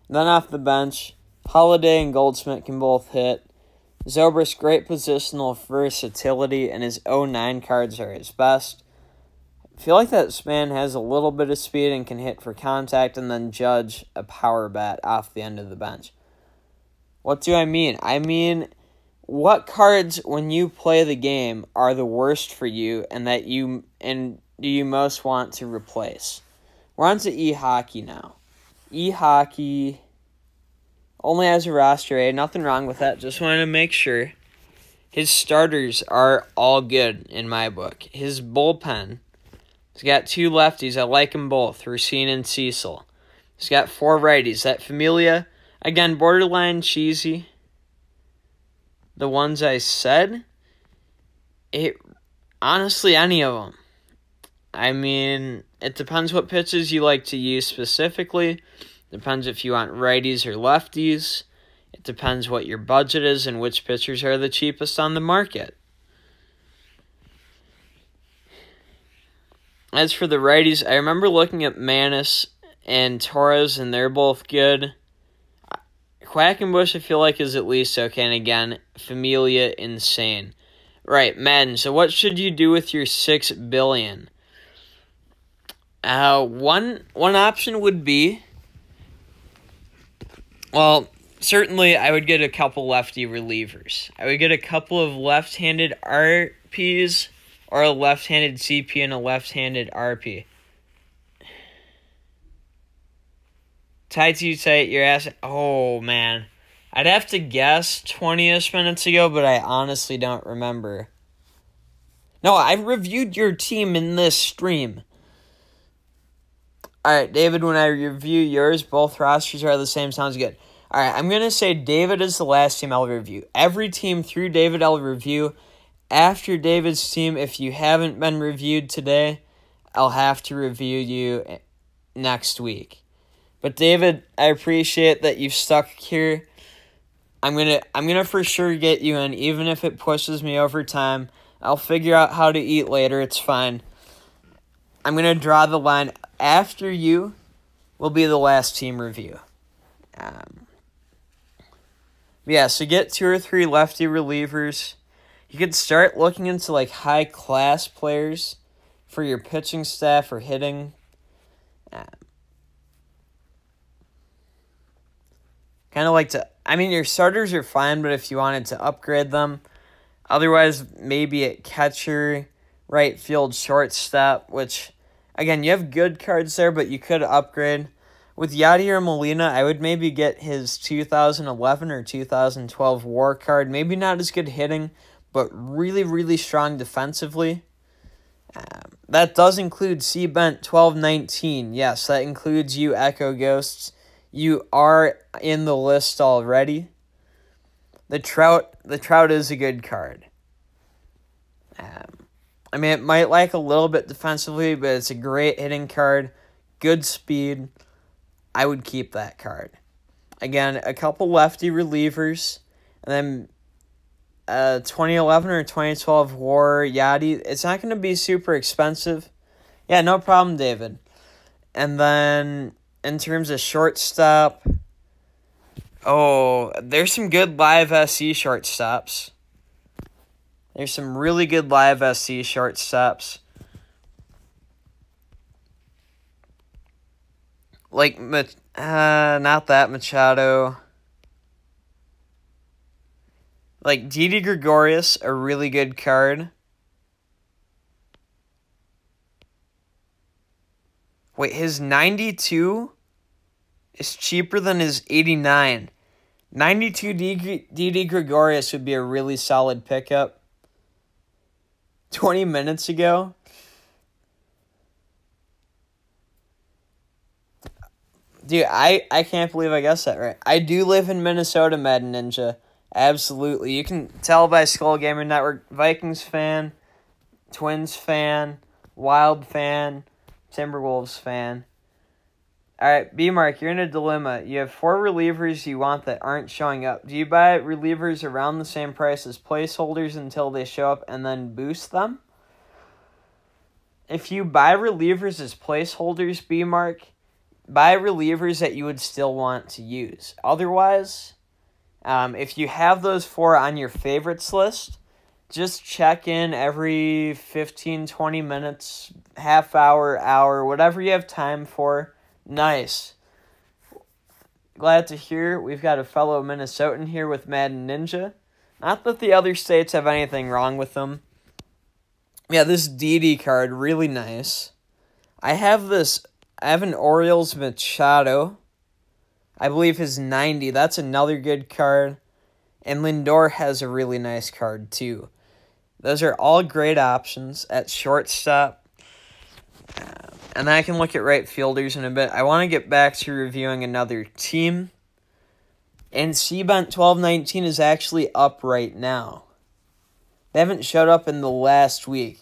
[SPEAKER 1] Then off the bench, Holiday and Goldschmidt can both hit. Zobrist, great positional versatility, and his 09 cards are his best. I feel like that man has a little bit of speed and can hit for contact, and then Judge, a power bat off the end of the bench. What do I mean? I mean, what cards, when you play the game, are the worst for you and do you most want to replace? We're on to e-hockey now. E-hockey only has a roster A. Nothing wrong with that. Just wanted to make sure. His starters are all good in my book. His bullpen, he's got 2 lefties. I like them both, Racine and Cecil. He's got 4 righties. That Familia, again, borderline cheesy. The ones I said, honestly, any of them. I mean, it depends what pitches you like to use specifically. Depends if you want righties or lefties. It depends what your budget is and which pitchers are the cheapest on the market. As for the righties, I remember looking at Manis and Torres, and they're both good. Quackenbush, I feel like, is at least okay. And again, Familia, insane. Right, Madden. So what should you do with your $6 billion? One option would be, well, certainly I would get a couple lefty relievers. I would get a couple of left-handed RPs or a left-handed CP and a left-handed RP. Tight, you're asking, oh man. I'd have to guess 20-ish minutes ago, but I honestly don't remember. No, I reviewed your team in this stream. Alright, David, when I review yours, both rosters are the same. Sounds good. Alright, I'm going to say David is the last team I'll review. Every team through David I'll review. After David's team, if you haven't been reviewed today, I'll have to review you next week. But David, I appreciate that you've stuck here. I'm gonna for sure get you in, even if it pushes me over time. I'll figure out how to eat later. It's fine. I'm gonna draw the line. After you will be the last team review. Yeah, so get 2 or 3 lefty relievers. You could start looking into like high-class players for your pitching staff or hitting. Kind of like to, I mean, your starters are fine, but if you wanted to upgrade them, otherwise maybe at catcher, right field, shortstop, which, again, you have good cards there, but you could upgrade. With Yadier Molina, I would maybe get his 2011 or 2012 WAR card. Maybe not as good hitting, but really, really strong defensively. That does include C-Bent 1219. Yes, that includes you, Echo Ghosts. You are in the list already. The Trout is a good card. I mean, it might lack a little bit defensively, but it's a great hitting card. Good speed. I would keep that card. Again, a couple lefty relievers. And then 2011 or 2012 WAR Yadi. It's not going to be super expensive. Yeah, no problem, David. And then in terms of shortstop, there's some good live SC shortstops. There's some really good live SC shortstops. Like, not that Machado. Like, Didi Gregorius, a really good card. Wait, his 92 is cheaper than his 89. 92 Didi Gregorius would be a really solid pickup. 20 minutes ago. Dude, I can't believe I guessed that right. I do live in Minnesota, Madden Ninja. Absolutely. You can tell by Skull Gaming Network. Vikings fan, Twins fan, Wild fan, Timberwolves fan. Alright, B-Mark, you're in a dilemma. You have 4 relievers you want that aren't showing up. Do you buy relievers around the same price as placeholders until they show up and then boost them? If you buy relievers as placeholders, B-Mark, buy relievers that you would still want to use. Otherwise, if you have those 4 on your favorites list, just check in every 15, 20 minutes, half hour, whatever you have time for. Nice. Glad to hear we've got a fellow Minnesotan here with Madden Ninja. Not that the other states have anything wrong with them. Yeah, this DD card, really nice. I have an Orioles Machado. I believe his 90. That's another good card. And Lindor has a really nice card, too. Those are all great options at shortstop. And then I can look at right fielders in a bit. I want to get back to reviewing another team. And C-Bent 1219 is actually up right now. They haven't showed up in the last week.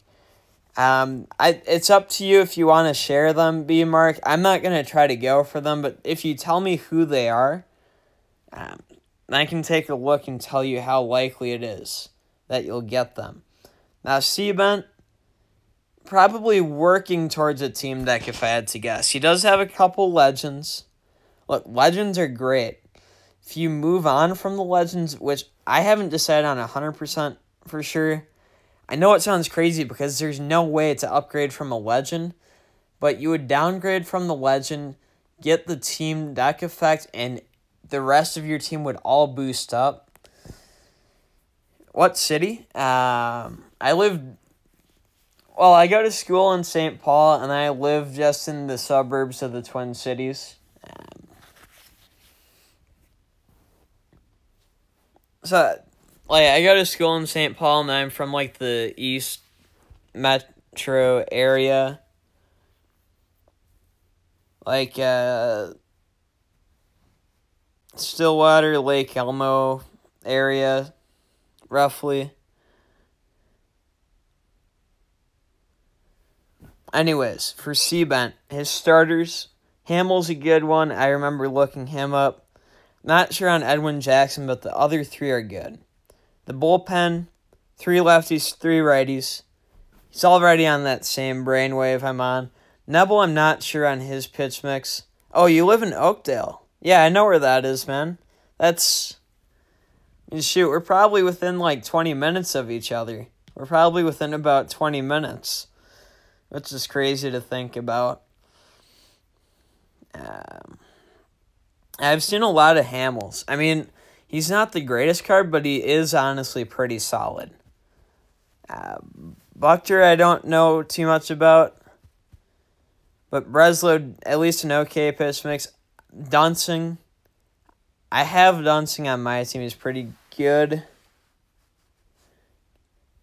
[SPEAKER 1] It's up to you if you want to share them, B-Mark. I'm not going to try to go for them, but if you tell me who they are, I can take a look and tell you how likely it is that you'll get them. Now, C-Bent, probably working towards a team deck if I had to guess. He does have a couple legends. Look, legends are great. If you move on from the legends, which I haven't decided on 100% for sure, I know it sounds crazy because there's no way to upgrade from a legend, but you would downgrade from the legend, get the team deck effect, and the rest of your team would all boost up. What city? I go to school in St. Paul, and I live just in the suburbs of the Twin Cities. I go to school in St. Paul, and I'm from, the East Metro area. Stillwater, Lake Elmo area, roughly. Anyways, for C-Bent, his starters, Hamill's a good one. I remember looking him up. Not sure on Edwin Jackson, but the other 3 are good. The bullpen, 3 lefties, 3 righties. He's already on that same brainwave I'm on. Nebel, I'm not sure on his pitch mix. Oh, you live in Oakdale. Yeah, I know where that is, man. Shoot, we're probably within 20 minutes of each other. We're probably within about 20 minutes. Which is crazy to think about. I've seen a lot of Hamills. I mean, he's not the greatest card, but he is honestly pretty solid. Buchter, I don't know too much about. But Breslow, at least an okay pitch mix. Dunsing. I have Dunsing on my team. He's pretty good.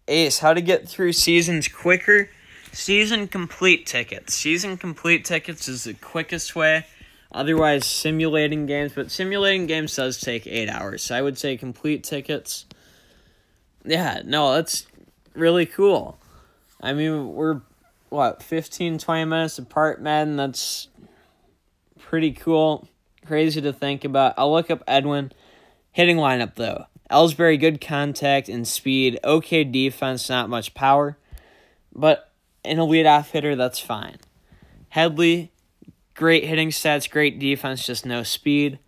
[SPEAKER 1] Ace, how to get through seasons quicker? Season complete tickets. Season complete tickets is the quickest way. Otherwise, simulating games. But simulating games does take 8 hours. So I would say complete tickets. Yeah, no, that's really cool. I mean, we're, 15, 20 minutes apart, Madden? That's pretty cool. Crazy to think about. I'll look up Edwin. Hitting lineup, though. Ellsbury, good contact and speed. Okay defense, not much power. But an leadoff hitter, that's fine. Headley, great hitting stats, great defense, just no speed.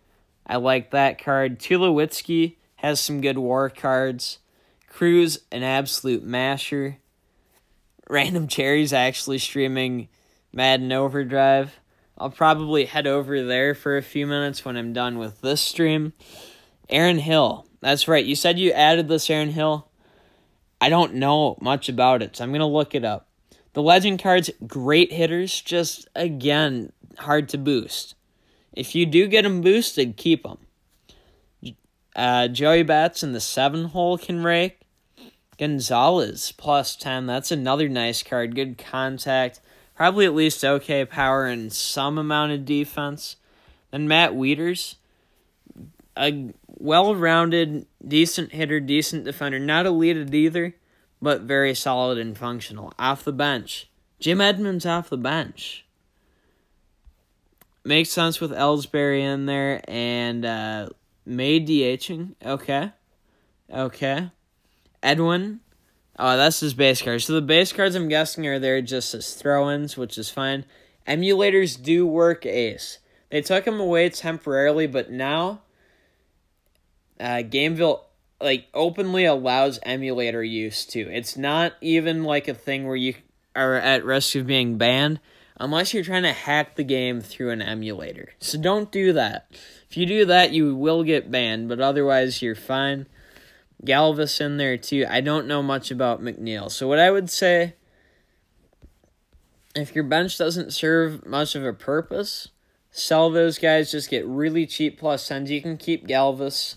[SPEAKER 1] I like that card. Tulowitzki has some good war cards. Cruz, an absolute masher. Random Cherry's actually streaming Madden Overdrive. I'll probably head over there for a few minutes when I'm done with this stream. Aaron Hill. That's right. You said you added this Aaron Hill. I don't know much about it, so I'm going to look it up. The Legend cards, great hitters, just, again, hard to boost. If you do get them boosted, keep them. Joey Bats in the 7 hole can rake. Gonzalez, plus 10. That's another nice card. Good contact. Probably at least okay power and some amount of defense. Then Matt Wieters, a well-rounded, decent hitter, decent defender. Not elite either, but very solid and functional. Off the bench. Jim Edmonds off the bench. Makes sense with Ellsbury in there and May DHing. Okay. Edwin. Oh, that's his base card. So the base cards, I'm guessing, are there just as throw-ins, which is fine. Emulators do work ace. They took them away temporarily, but now Gameville openly allows emulator use too. It's not even like a thing where you are at risk of being banned unless you're trying to hack the game through an emulator. So don't do that. If you do that, you will get banned, but otherwise you're fine. Galvis in there too. I don't know much about McNeil. So what I would say, if your bench doesn't serve much of a purpose, sell those guys, just get really cheap plus 10s. You can keep Galvis.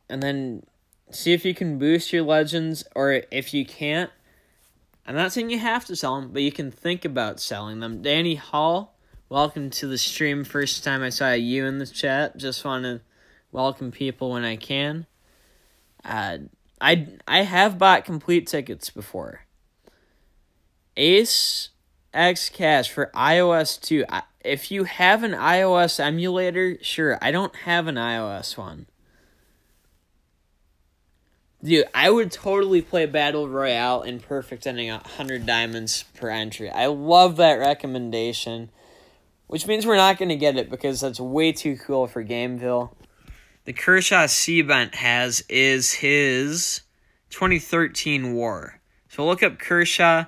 [SPEAKER 1] And then see if you can boost your legends, or if you can't, I'm not saying you have to sell them, but you can think about selling them. Danny Hall, welcome to the stream. First time I saw you in the chat. Just want to welcome people when I can. I have bought complete tickets before. Ace X Cash for iOS 2. If you have an iOS emulator, sure. I don't have an iOS one. Dude, I would totally play Battle Royale in perfect ending 100 diamonds per entry. I love that recommendation, which means we're not going to get it because that's way too cool for Gameville. The Kershaw C-Bent is his 2013 WAR. So look up Kershaw,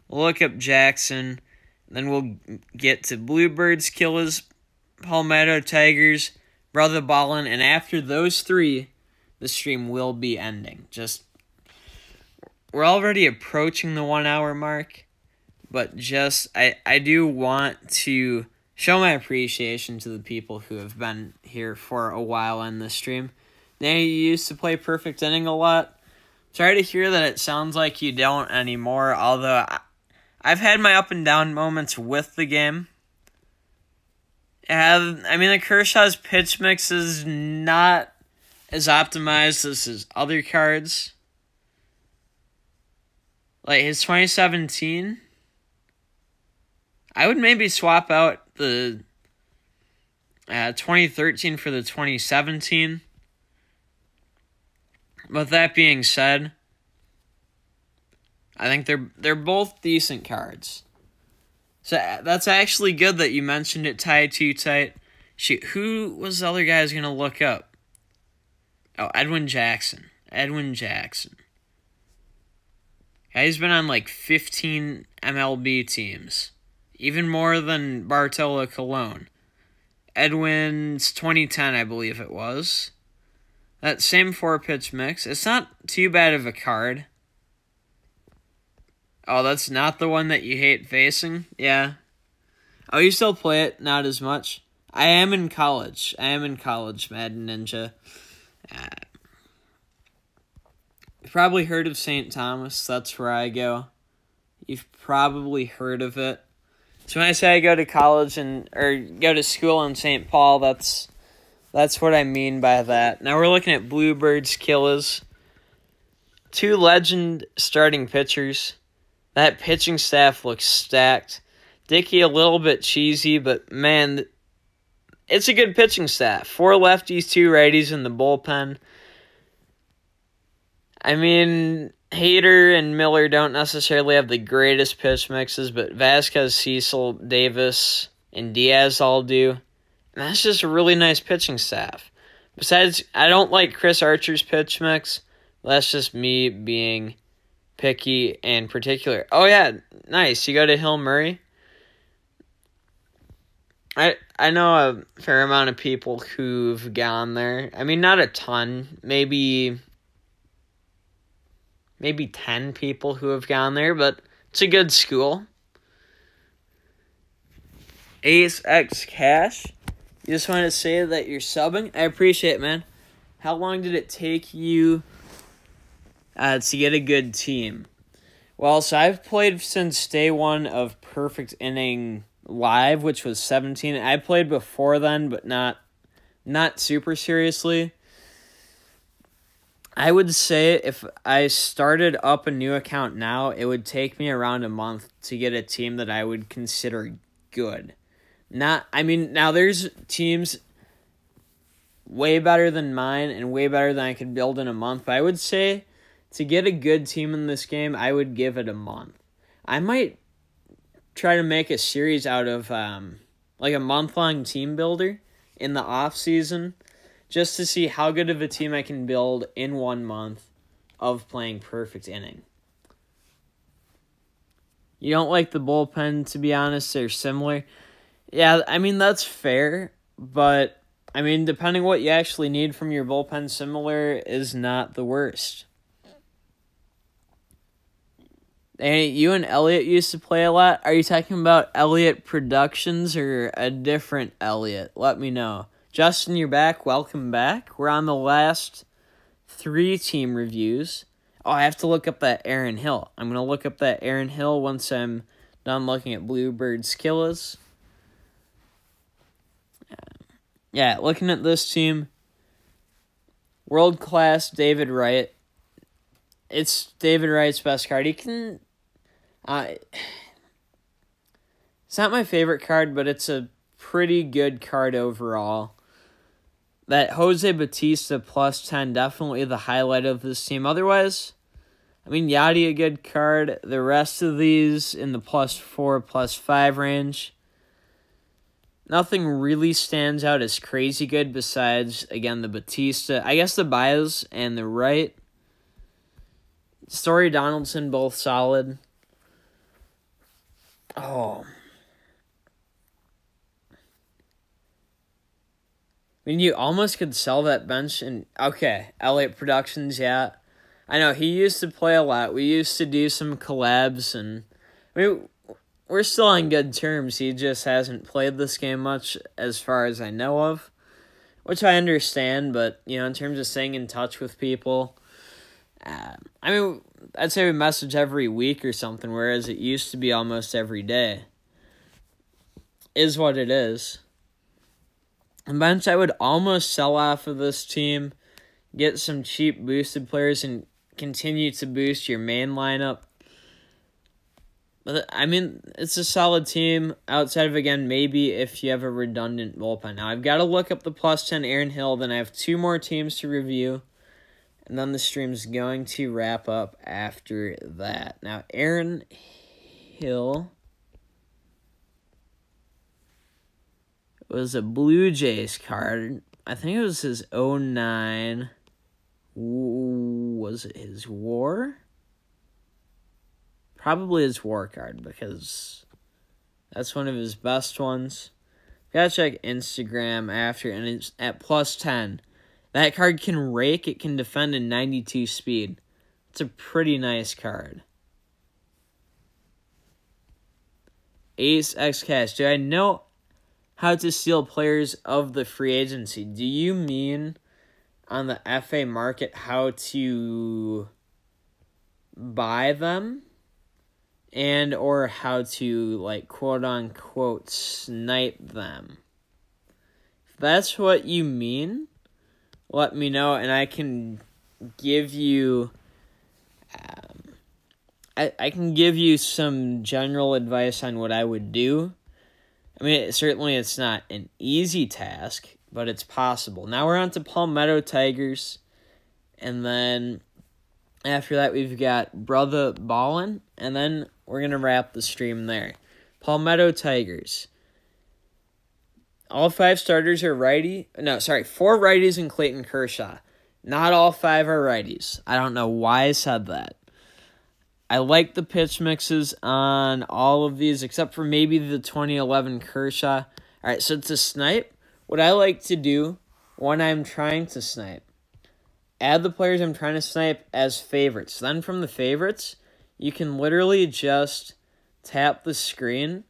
[SPEAKER 1] we'll look up Jackson, then we'll get to Bluebirds, Killers, Palmetto, Tigers, Brother Ballin, and after those three, the stream will be ending. We're already approaching the 1 hour mark, but I do want to show my appreciation to the people who have been here for a while on the stream. Danny, you used to play Perfect Inning a lot. Sorry to hear that it sounds like you don't anymore, although I've had my up and down moments with the game. The Kershaw's pitch mix is not as optimized as his other cards. Like his 2017, I would maybe swap out the 2013 for the 2017. With that being said, I think they're both decent cards. So that's actually good that you mentioned it, Tie Too Tight. Shoot, who was the other guy I was going to look up? Oh, Edwin Jackson. He's been on like 15 MLB teams. Even more than Bartolo Colon. Edwin's 2010, I believe it was. That same 4-pitch mix. It's not too bad of a card. Oh, that's not the one that you hate facing? Yeah. Oh, you still play it? Not as much? I am in college, Madden Ninja. You've probably heard of St. Thomas. That's where I go. You've probably heard of it. So when I say I go to college or go to school in St. Paul, that's what I mean by that. Now we're looking at Bluebirds, Killers. 2 legend starting pitchers. That pitching staff looks stacked. Dickey a little bit cheesy, but man, it's a good pitching staff. 4 lefties, 2 righties in the bullpen. Hader and Miller don't necessarily have the greatest pitch mixes, but Vasquez, Cecil, Davis, and Diaz all do. And that's just a really nice pitching staff. Besides, I don't like Chris Archer's pitch mix. That's just me being picky and particular. Oh, yeah, nice. You go to Hill Murray. I know a fair amount of people who've gone there. I mean, not a ton. Maybe 10 people who have gone there, but it's a good school. Ace X Cash, you just want to say that you're subbing? I appreciate it, man. How long did it take you to get a good team? Well, so I've played since day one of Perfect Inning Live, which was 17. I played before then, but not super seriously. I would say if I started up a new account now, it would take me around a month to get a team that I would consider good. Now there's teams way better than mine and way better than I could build in a month, but I would say to get a good team in this game, I would give it a month. I might try to make a series out of like a month-long team builder in the off-season just to see how good of a team I can build in 1 month of playing Perfect Inning. You don't like the bullpen, to be honest, they're similar. Yeah, I mean, that's fair, but, I mean, depending what you actually need from your bullpen, similar is not the worst. Hey, you and Elliot used to play a lot. Are you talking about Elliot Productions or a different Elliot? Let me know. Justin, you're back. Welcome back. We're on the last 3 team reviews. Oh, I have to look up that Aaron Hill. I'm going to look up that Aaron Hill once I'm done looking at Bluebird's Killas. Yeah, looking at this team, world-class David Wright. It's David Wright's best card. He can... it's not my favorite card, but it's a pretty good card overall. That Jose Bautista plus 10, definitely the highlight of this team. Otherwise, I mean, Yachty a good card. The rest of these in the plus 4, plus 5 range. Nothing really stands out as crazy good besides, again, the Bautista. I guess the Baez and the Wright. Story Donaldson, both solid. Oh. I mean, you almost could sell that bench and... Okay, Elliot Productions, yeah. I know, he used to play a lot. We used to do some collabs, and... I mean, we're still on good terms. He just hasn't played this game much, as far as I know of. Which I understand, but, you know, in terms of staying in touch with people... I mean, I'd say we message every week or something, whereas it used to be almost every day. Is what it is. The bench, I would almost sell off of this team, get some cheap boosted players, and continue to boost your main lineup. But, I mean, it's a solid team, outside of, again, maybe if you have a redundant bullpen. Now, I've got to look up the plus 10 Aaron Hill, then I have 2 more teams to review. And then the stream's going to wrap up after that. Now, Aaron Hill was a Blue Jays card. I think it was his 09. Was it his WAR? Probably his WAR card, because that's one of his best ones. Gotta check Instagram after, and it's at plus 10. That card can rake, it can defend in 92 speed. It's a pretty nice card. Ace X Cash. Do I know how to steal players of the free agency? Do you mean on the FA market how to buy them? And or how to, like, quote-unquote snipe them? If that's what you mean... let me know, and I can give you... I can give you some general advice on what I would do. I mean, certainly it's not an easy task, but it's possible. Now we're on to Palmetto Tigers, and then after that we've got Brother Ballin', and then we're going to wrap the stream there. Palmetto Tigers. All 5 starters are righty. No, sorry, 4 righties and Clayton Kershaw. Not all 5 are righties. I don't know why I said that. I like the pitch mixes on all of these, except for maybe the 2011 Kershaw. All right, so to snipe, what I like to do when I'm trying to snipe, add the players I'm trying to snipe as favorites. Then from the favorites, you can literally just tap the screen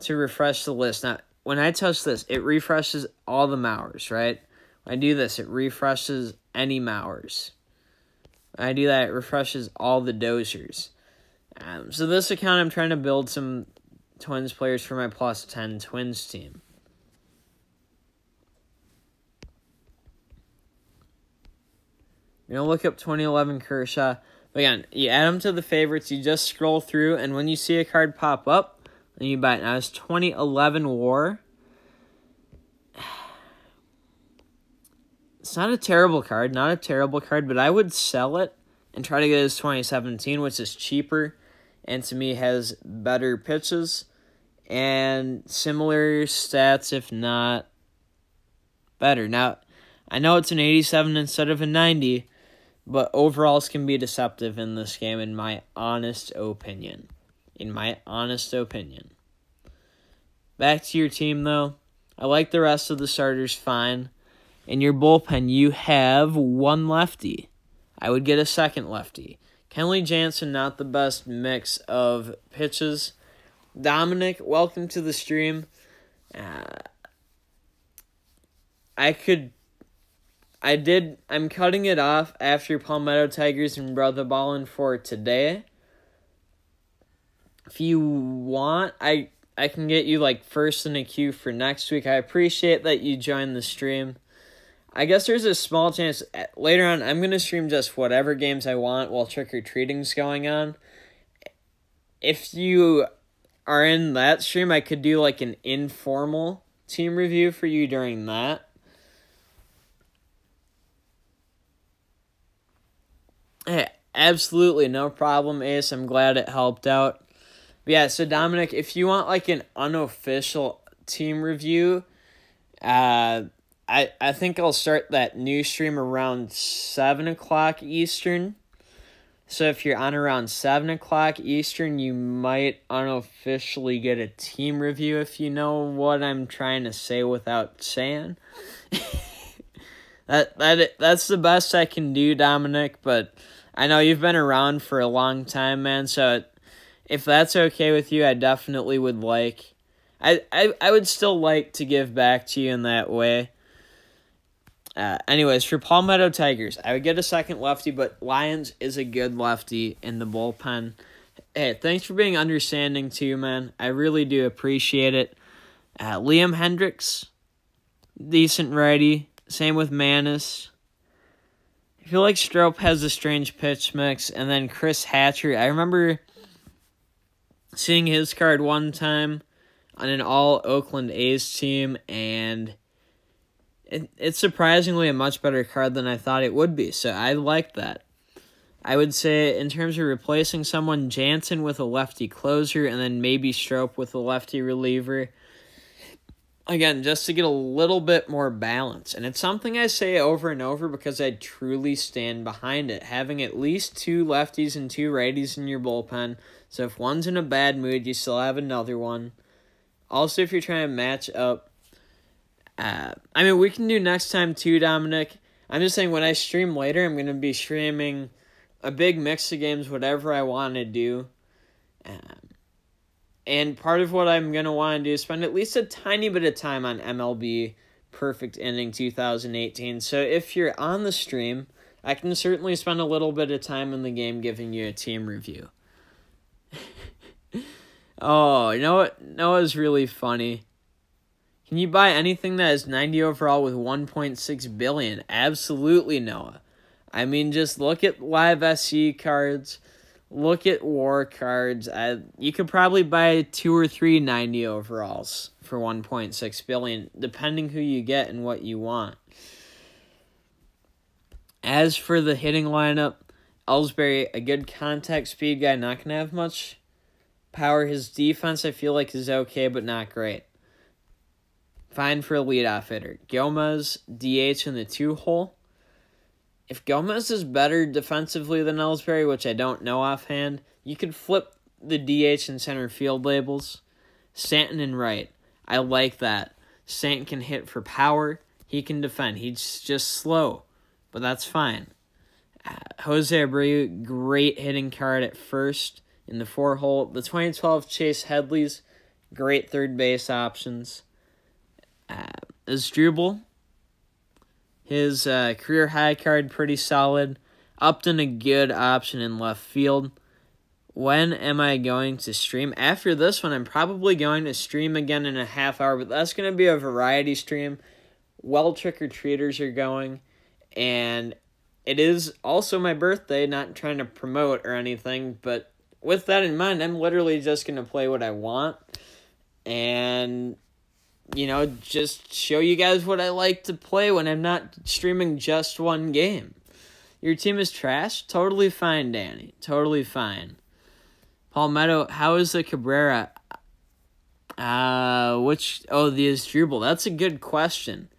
[SPEAKER 1] to refresh the list. Now, when I touch this, it refreshes all the Mowers, right? When I do this, it refreshes any Mowers. When I do that, it refreshes all the Dozers. So this account, I'm trying to build some Twins players for my plus 10 Twins team. I'm going to look up 2011 Kershaw. But again, you add them to the favorites, you just scroll through, and when you see a card pop up, then you buy it. Now, it's 2011 WAR. It's not a terrible card, but I would sell it and try to get his 2017, which is cheaper, and to me has better pitches and similar stats, if not better. Now, I know it's an 87 instead of a 90, but overalls can be deceptive in this game, in my honest opinion. Back to your team, though. I like the rest of the starters fine. In your bullpen, you have one lefty. I would get a second lefty. Kenley Jansen, not the best mix of pitches. Dominic, welcome to the stream. I'm cutting it off after Palmetto Tigers and Brother Ballin for today. If you want, I can get you like first in a queue for next week. I appreciate that you joined the stream. I guess there's a small chance later on I'm going to stream just whatever games I want while trick-or-treating's going on. If you are in that stream, I could do like an informal team review for you during that. Hey, absolutely no problem, Ace. I'm glad it helped out. But yeah, so Dominic, if you want like an unofficial team review, I think I'll start that new stream around 7 o'clock Eastern. So if you're on around 7 o'clock Eastern, you might unofficially get a team review, if you know what I'm trying to say without saying. That's the best I can do, Dominic, but I know you've been around for a long time, man, so if that's okay with you, I definitely would like... I would still like to give back to you in that way. Anyways, for Palmetto Tigers, I would get a second lefty, but Lyons is a good lefty in the bullpen. Hey, thanks for being understanding too, man. I really do appreciate it. Liam Hendricks, decent righty. Same with Manis. I feel like Strop has a strange pitch mix, and then Chris Hatcher. I remember seeing his card one time on an all Oakland A's team, and it's surprisingly a much better card than I thought it would be, so I like that. I would say in terms of replacing someone, Jansen with a lefty closer, and then maybe Strop with a lefty reliever. Again, just to get a little bit more balance. And it's something I say over and over because I truly stand behind it. Having at least 2 lefties and 2 righties in your bullpen, so if one's in a bad mood, you still have another one. Also, if you're trying to match up, we can do next time too, Dominic. I'm just saying when I stream later, I'm going to be streaming a big mix of games, whatever I want to do. And part of what I'm going to want to do is spend at least a tiny bit of time on MLB Perfect Inning 2018. So if you're on the stream, I can certainly spend a little bit of time in the game giving you a team review. Oh, you know what? Noah's really funny. Can you buy anything that is 90 overall with 1.6 billion? Absolutely, Noah. I mean, just look at live SC cards. Look at war cards. You could probably buy 2 or 3 90 overalls for 1.6 billion, depending who you get and what you want. As for the hitting lineup, Ellsbury, a good contact speed guy, not going to have much power. His defense, I feel like, is okay, but not great. Fine for a leadoff hitter. Gomez, DH in the 2-hole. If Gomez is better defensively than Ellsbury, which I don't know offhand, you could flip the DH and center field labels. Stanton and right. I like that. Stanton can hit for power. He can defend. He's just slow, but that's fine. Jose Abreu, great hitting card at first in the 4-hole. The 2012 Chase Headleys, great third base options. Asdrubal, his career high card, pretty solid. Upton, a good option in left field. When am I going to stream? After this one, I'm probably going to stream again in a half hour, but that's going to be a variety stream. Well, trick-or-treaters are going, and it is also my birthday, not trying to promote or anything, but with that in mind, I'm literally just going to play what I want and, just show you guys what I like to play when I'm not streaming just one game. Your team is trash? Totally fine, Danny. Totally fine. Palmetto, how is the Cabrera? The Asdrubal. That's a good question.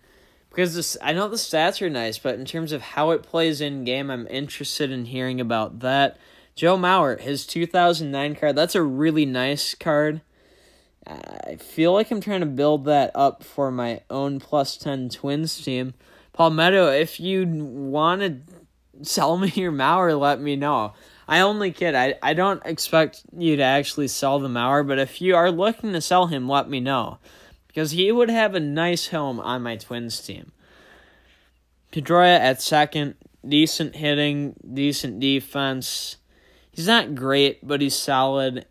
[SPEAKER 1] Because I know the stats are nice, but in terms of how it plays in-game, I'm interested in hearing about that. Joe Mauer, his 2009 card, that's a really nice card. I feel like I'm trying to build that up for my own plus 10 Twins team. Palmetto, if you want to sell me your Mauer, let me know. I only kid. I don't expect you to actually sell the Mauer, but if you are looking to sell him, let me know. Because he would have a nice home on my Twins team. Pedroia at second, decent hitting, decent defense. He's not great, but he's solid.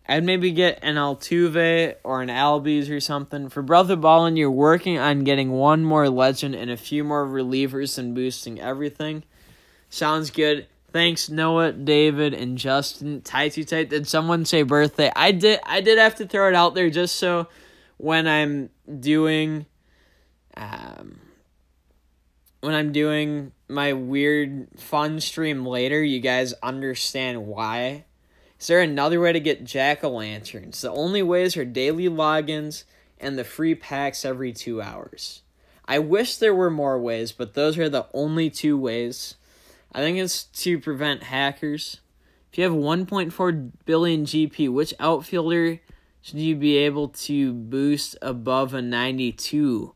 [SPEAKER 1] I'd maybe get an Altuve or an Albies or something. For Brother Ballin, you're working on getting one more legend and a few more relievers and boosting everything. Sounds good. Thanks, Noah, David, and Justin. Tight. Did someone say birthday? I did have to throw it out there just so when I'm doing my weird fun stream later, you guys understand why. Is there another way to get jack-o'-lanterns? The only ways are daily logins and the free packs every 2 hours. I wish there were more ways, but those are the only 2 ways. I think it's to prevent hackers. If you have 1.4 billion GP, which outfielder should you be able to boost above a 92?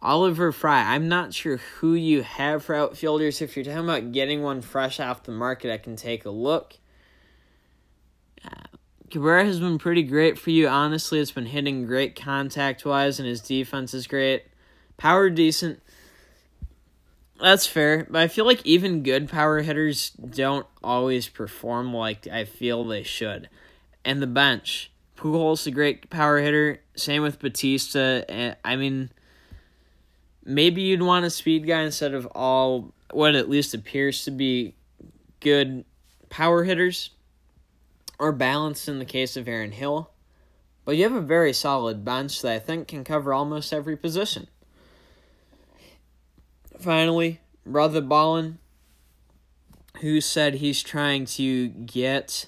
[SPEAKER 1] Oliver Fry. I'm not sure who you have for outfielders. If you're talking about getting one fresh off the market, I can take a look. Cabrera has been pretty great for you. Honestly, it's been hitting great contact-wise, and his defense is great. Power decent. That's fair, but I feel like even good power hitters don't always perform like I feel they should. And the bench. Pujols, a great power hitter. Same with Batista. I mean, maybe you'd want a speed guy instead of all what at least appears to be good power hitters. Or balanced in the case of Aaron Hill. But you have a very solid bench that I think can cover almost every position. Finally, Brother Ballin, who said he's trying to get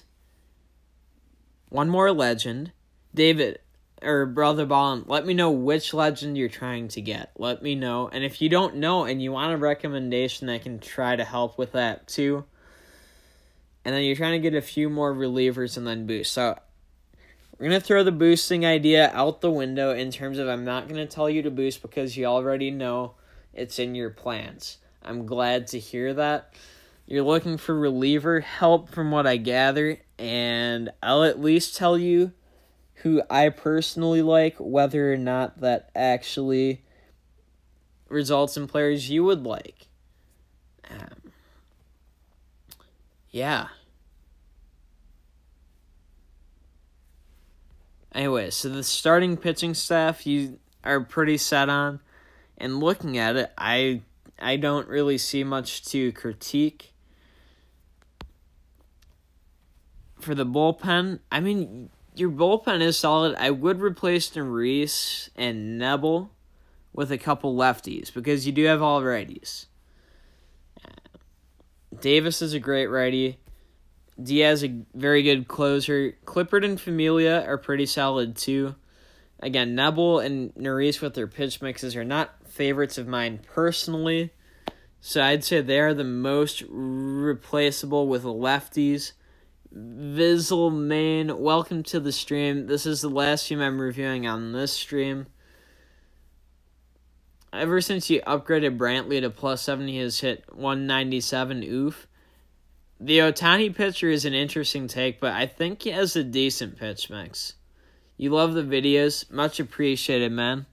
[SPEAKER 1] one more legend. David, or Brother Ballin, let me know which legend you're trying to get. Let me know. And if you don't know and you want a recommendation, I can try to help with that too. And then you're trying to get a few more relievers and then boost. So we're going to throw the boosting idea out the window in terms of I'm not going to tell you to boost because you already know it's in your plans. I'm glad to hear that. You're looking for reliever help from what I gather. And I'll at least tell you who I personally like, whether or not that actually results in players you would like. Yeah. Anyway, so the starting pitching staff you are pretty set on. And looking at it, I don't really see much to critique. For the bullpen, I mean, your bullpen is solid. I would replace Nerese and Nebel with a couple lefties because you do have all righties. Davis is a great righty. Diaz, a very good closer. Clippard and Familia are pretty solid too. Again, Nebel and Nerese with their pitch mixes are not favorites of mine personally. So I'd say they are the most replaceable with lefties. Vizzle welcome to the stream. This is the last team I'm reviewing on this stream. Ever since you upgraded Brantley to +7, he has hit 197. Oof. The Ohtani pitcher is an interesting take, but I think he has a decent pitch mix. You love the videos. Much appreciated, man.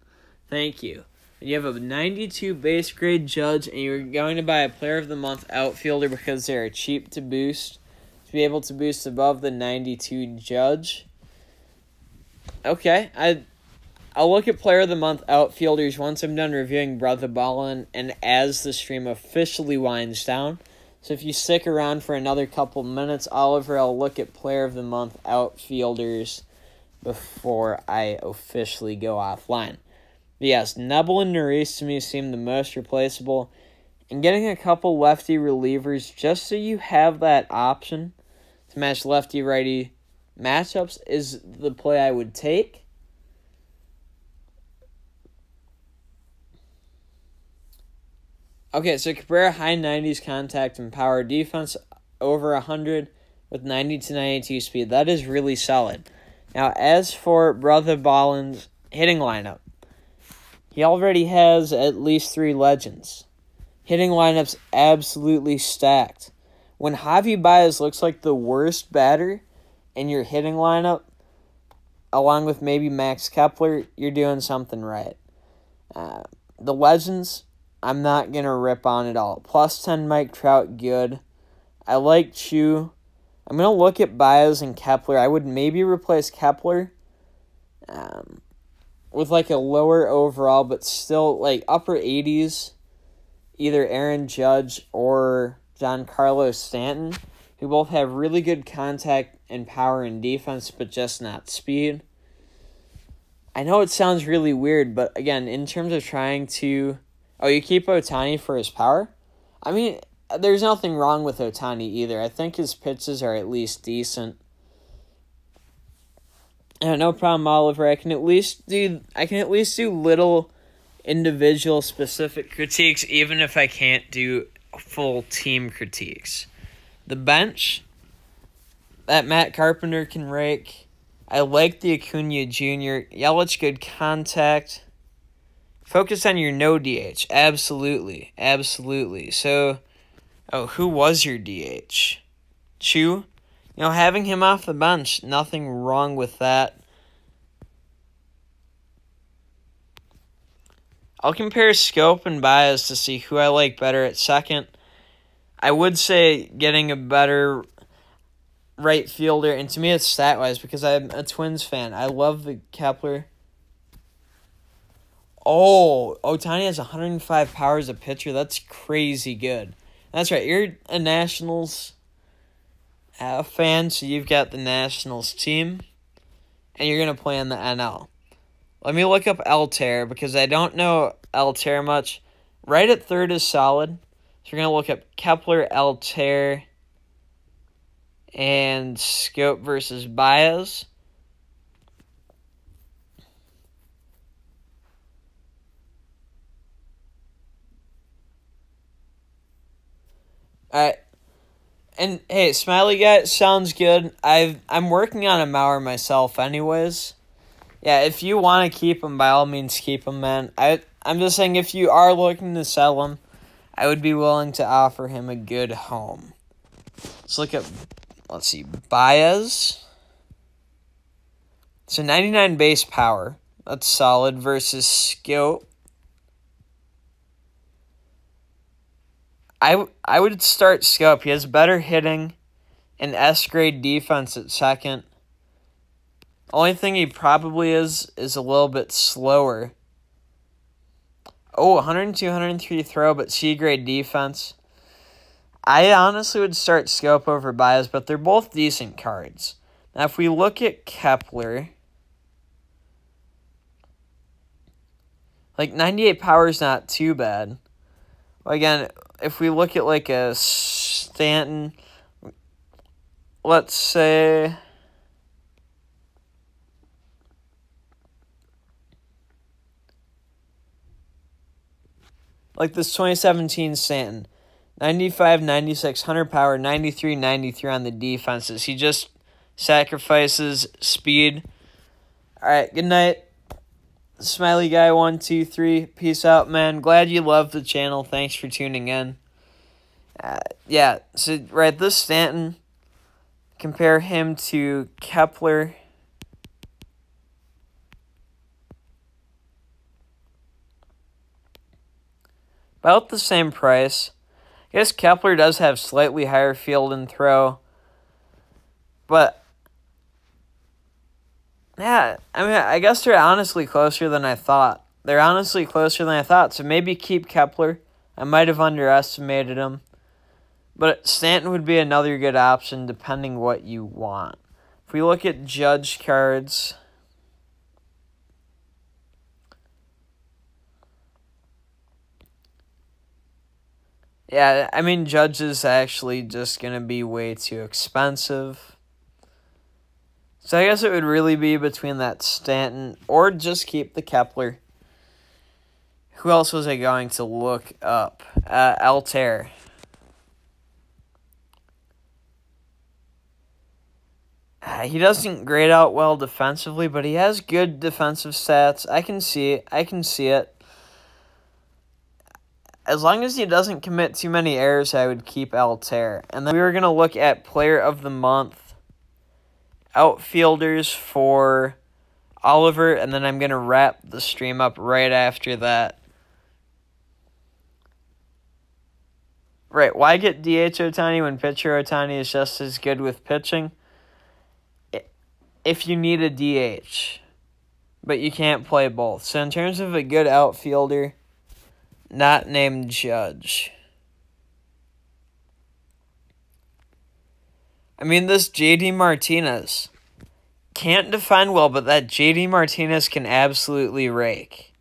[SPEAKER 1] Thank you. You have a 92 base grade Judge, and you're going to buy a Player of the Month outfielder because they are cheap to boost. To be able to boost above the 92 Judge. Okay, I'll look at Player of the Month outfielders once I'm done reviewing Brother Ballin and as the stream officially winds down. So if you stick around for another couple minutes, Oliver, I'll look at Player of the Month outfielders before I officially go offline. But yes, Nebel and Nerys to me seem the most replaceable. And getting a couple lefty relievers just so you have that option to match lefty-righty matchups is the play I would take. Okay, so Cabrera, high 90s contact and power, defense over 100 with 90 to 92 speed. That is really solid. Now, as for Brother Ballin's hitting lineup, he already has at least 3 legends. Hitting lineup's absolutely stacked. When Javi Baez looks like the worst batter in your hitting lineup, along with maybe Max Kepler, you're doing something right. The legends, I'm not going to rip on at all. +10 Mike Trout, good. I like Chu. I'm going to look at Baez and Kepler. I would maybe replace Kepler with like a lower overall, but still like upper 80s, either Aaron Judge or Giancarlo Stanton, who both have really good contact and power and defense, but just not speed. I know it sounds really weird, but again, in terms of trying to... Oh, you keep Ohtani for his power? I mean, there's nothing wrong with Ohtani either. I think his pitches are at least decent. No problem, Oliver. I can at least do little individual specific critiques, even if I can't do full team critiques. The bench that Matt Carpenter can rake. I like the Acuna Jr. Yelich, good contact. Focus on your no DH. Absolutely. Absolutely. So, who was your DH? Chu? Having him off the bench, nothing wrong with that. I'll compare Scope and Baez to see who I like better at second. I would say getting a better right fielder, and to me it's stat-wise because I'm a Twins fan. I love the Kepler. Oh, Ohtani has 105 power as a pitcher. That's crazy good. That's right. You're a Nationals fan, so you've got the Nationals team, and you're going to play in the NL. Let me look up Altair because I don't know Altair much. Right at third is solid. So we're going to look up Kepler, Altair, and Scope versus Baez. All right. And hey, Smiley Guy, sounds good. I'm working on a Mauer myself anyways. Yeah, if you want to keep him, by all means keep him, man. I'm just saying if you are looking to sell him, I would be willing to offer him a good home. Let's see, Baez. So 99 base power. That's solid versus Scope. I would start Scope. He has better hitting and S-grade defense at second. Only thing he probably is a little bit slower. 102, 103 throw, but C-grade defense. I honestly would start Scope over Baez, but they're both decent cards. Now, if we look at Kepler, like 98 power is not too bad. Again, if we look at like a Stanton, let's say, like this 2017 Stanton, 95, 96, 100 power, 93, 93 on the defenses. He just sacrifices speed. All right, good night. Smiley guy 123. Peace out, man. Glad you love the channel. Thanks for tuning in. Yeah, so right, this Stanton, compare him to Kepler. About the same price. I guess Kepler does have slightly higher field and throw. But, yeah, I mean, I guess they're honestly closer than I thought. So maybe keep Kepler. I might have underestimated him. But Stanton would be another good option depending what you want. If we look at Judge cards, yeah, I mean, Judge is actually just going to be way too expensive. So I guess it would really be between that Stanton or just keep the Kepler. Who else was I going to look up? Altair. He doesn't grade out well defensively, but he has good defensive stats. I can see it. As long as he doesn't commit too many errors, I would keep Altair. And then we were going to look at Player of the Month, outfielders for Oliver, and then I'm going to wrap the stream up right after that. Right, why get DH Ohtani when pitcher Ohtani is just as good with pitching? If you need a DH, but you can't play both. So in terms of a good outfielder, not named Judge. I mean, this J.D. Martinez can't defend well, but that J.D. Martinez can absolutely rake.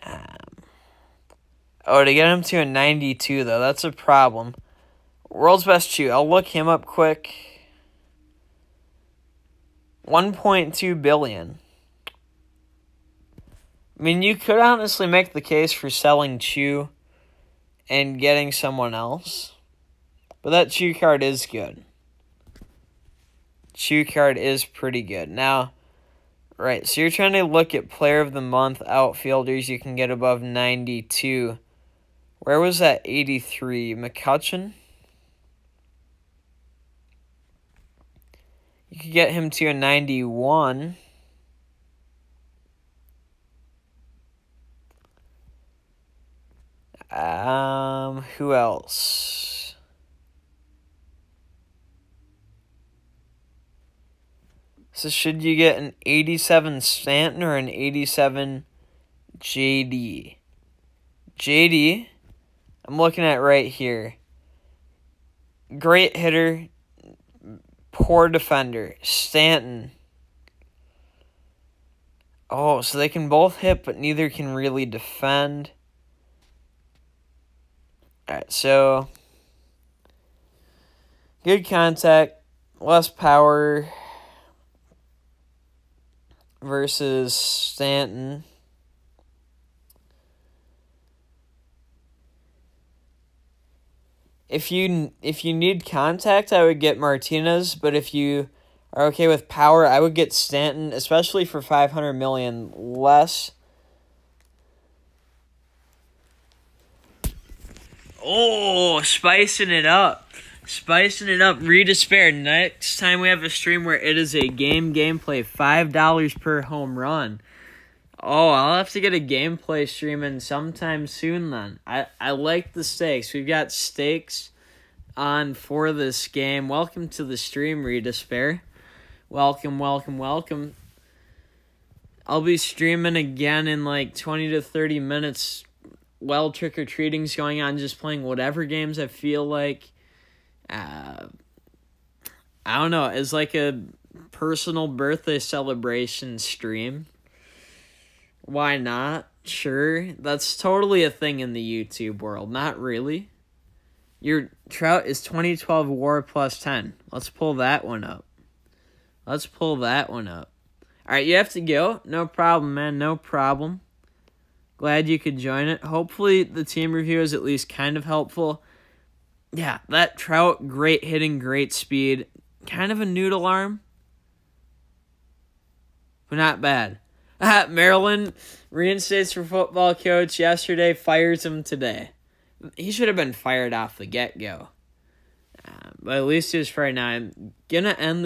[SPEAKER 1] To get him to a 92, though, that's a problem. World's Best Chew. I'll look him up quick. 1.2 billion. I mean, you could honestly make the case for selling Chew and getting someone else. But that Chew card is good. Chew card is pretty good. Now, right, so you're trying to look at Player of the Month outfielders you can get above 92. Where was that 83? McCutcheon? You could get him to a 91. Who else? So should you get an 87 Stanton or an 87 JD? JD, I'm looking at right here. Great hitter, poor defender. Stanton. Oh, so they can both hit, but neither can really defend. Alright, so good contact, less power versus Stanton. If you need contact, I would get Martinez, but if you are okay with power, I would get Stanton, especially for $500 million less. Oh, spicing it up. Read despair. Next time we have a stream where it is a gameplay, $5 per home run. Oh, I'll have to get a gameplay stream in sometime soon then. I like the stakes. We've got stakes on for this game. Welcome to the stream, Read despair. Welcome. I'll be streaming again in like 20 to 30 minutes while trick-or-treating's going on, just playing whatever games I feel like. I don't know. It's like a personal birthday celebration stream. Why not? Sure. That's totally a thing in the YouTube world. Not really. Your Trout is 2012 WAR plus 10. Let's pull that one up. All right, you have to go. No problem, man. No problem. Glad you could join it. Hopefully the team review is at least kind of helpful. Yeah, that Trout, great hitting, great speed. Kind of a noodle arm, but not bad. Maryland reinstates for football coach yesterday, fires him today. He should have been fired off the get-go. But at least he was fired now. I'm going to end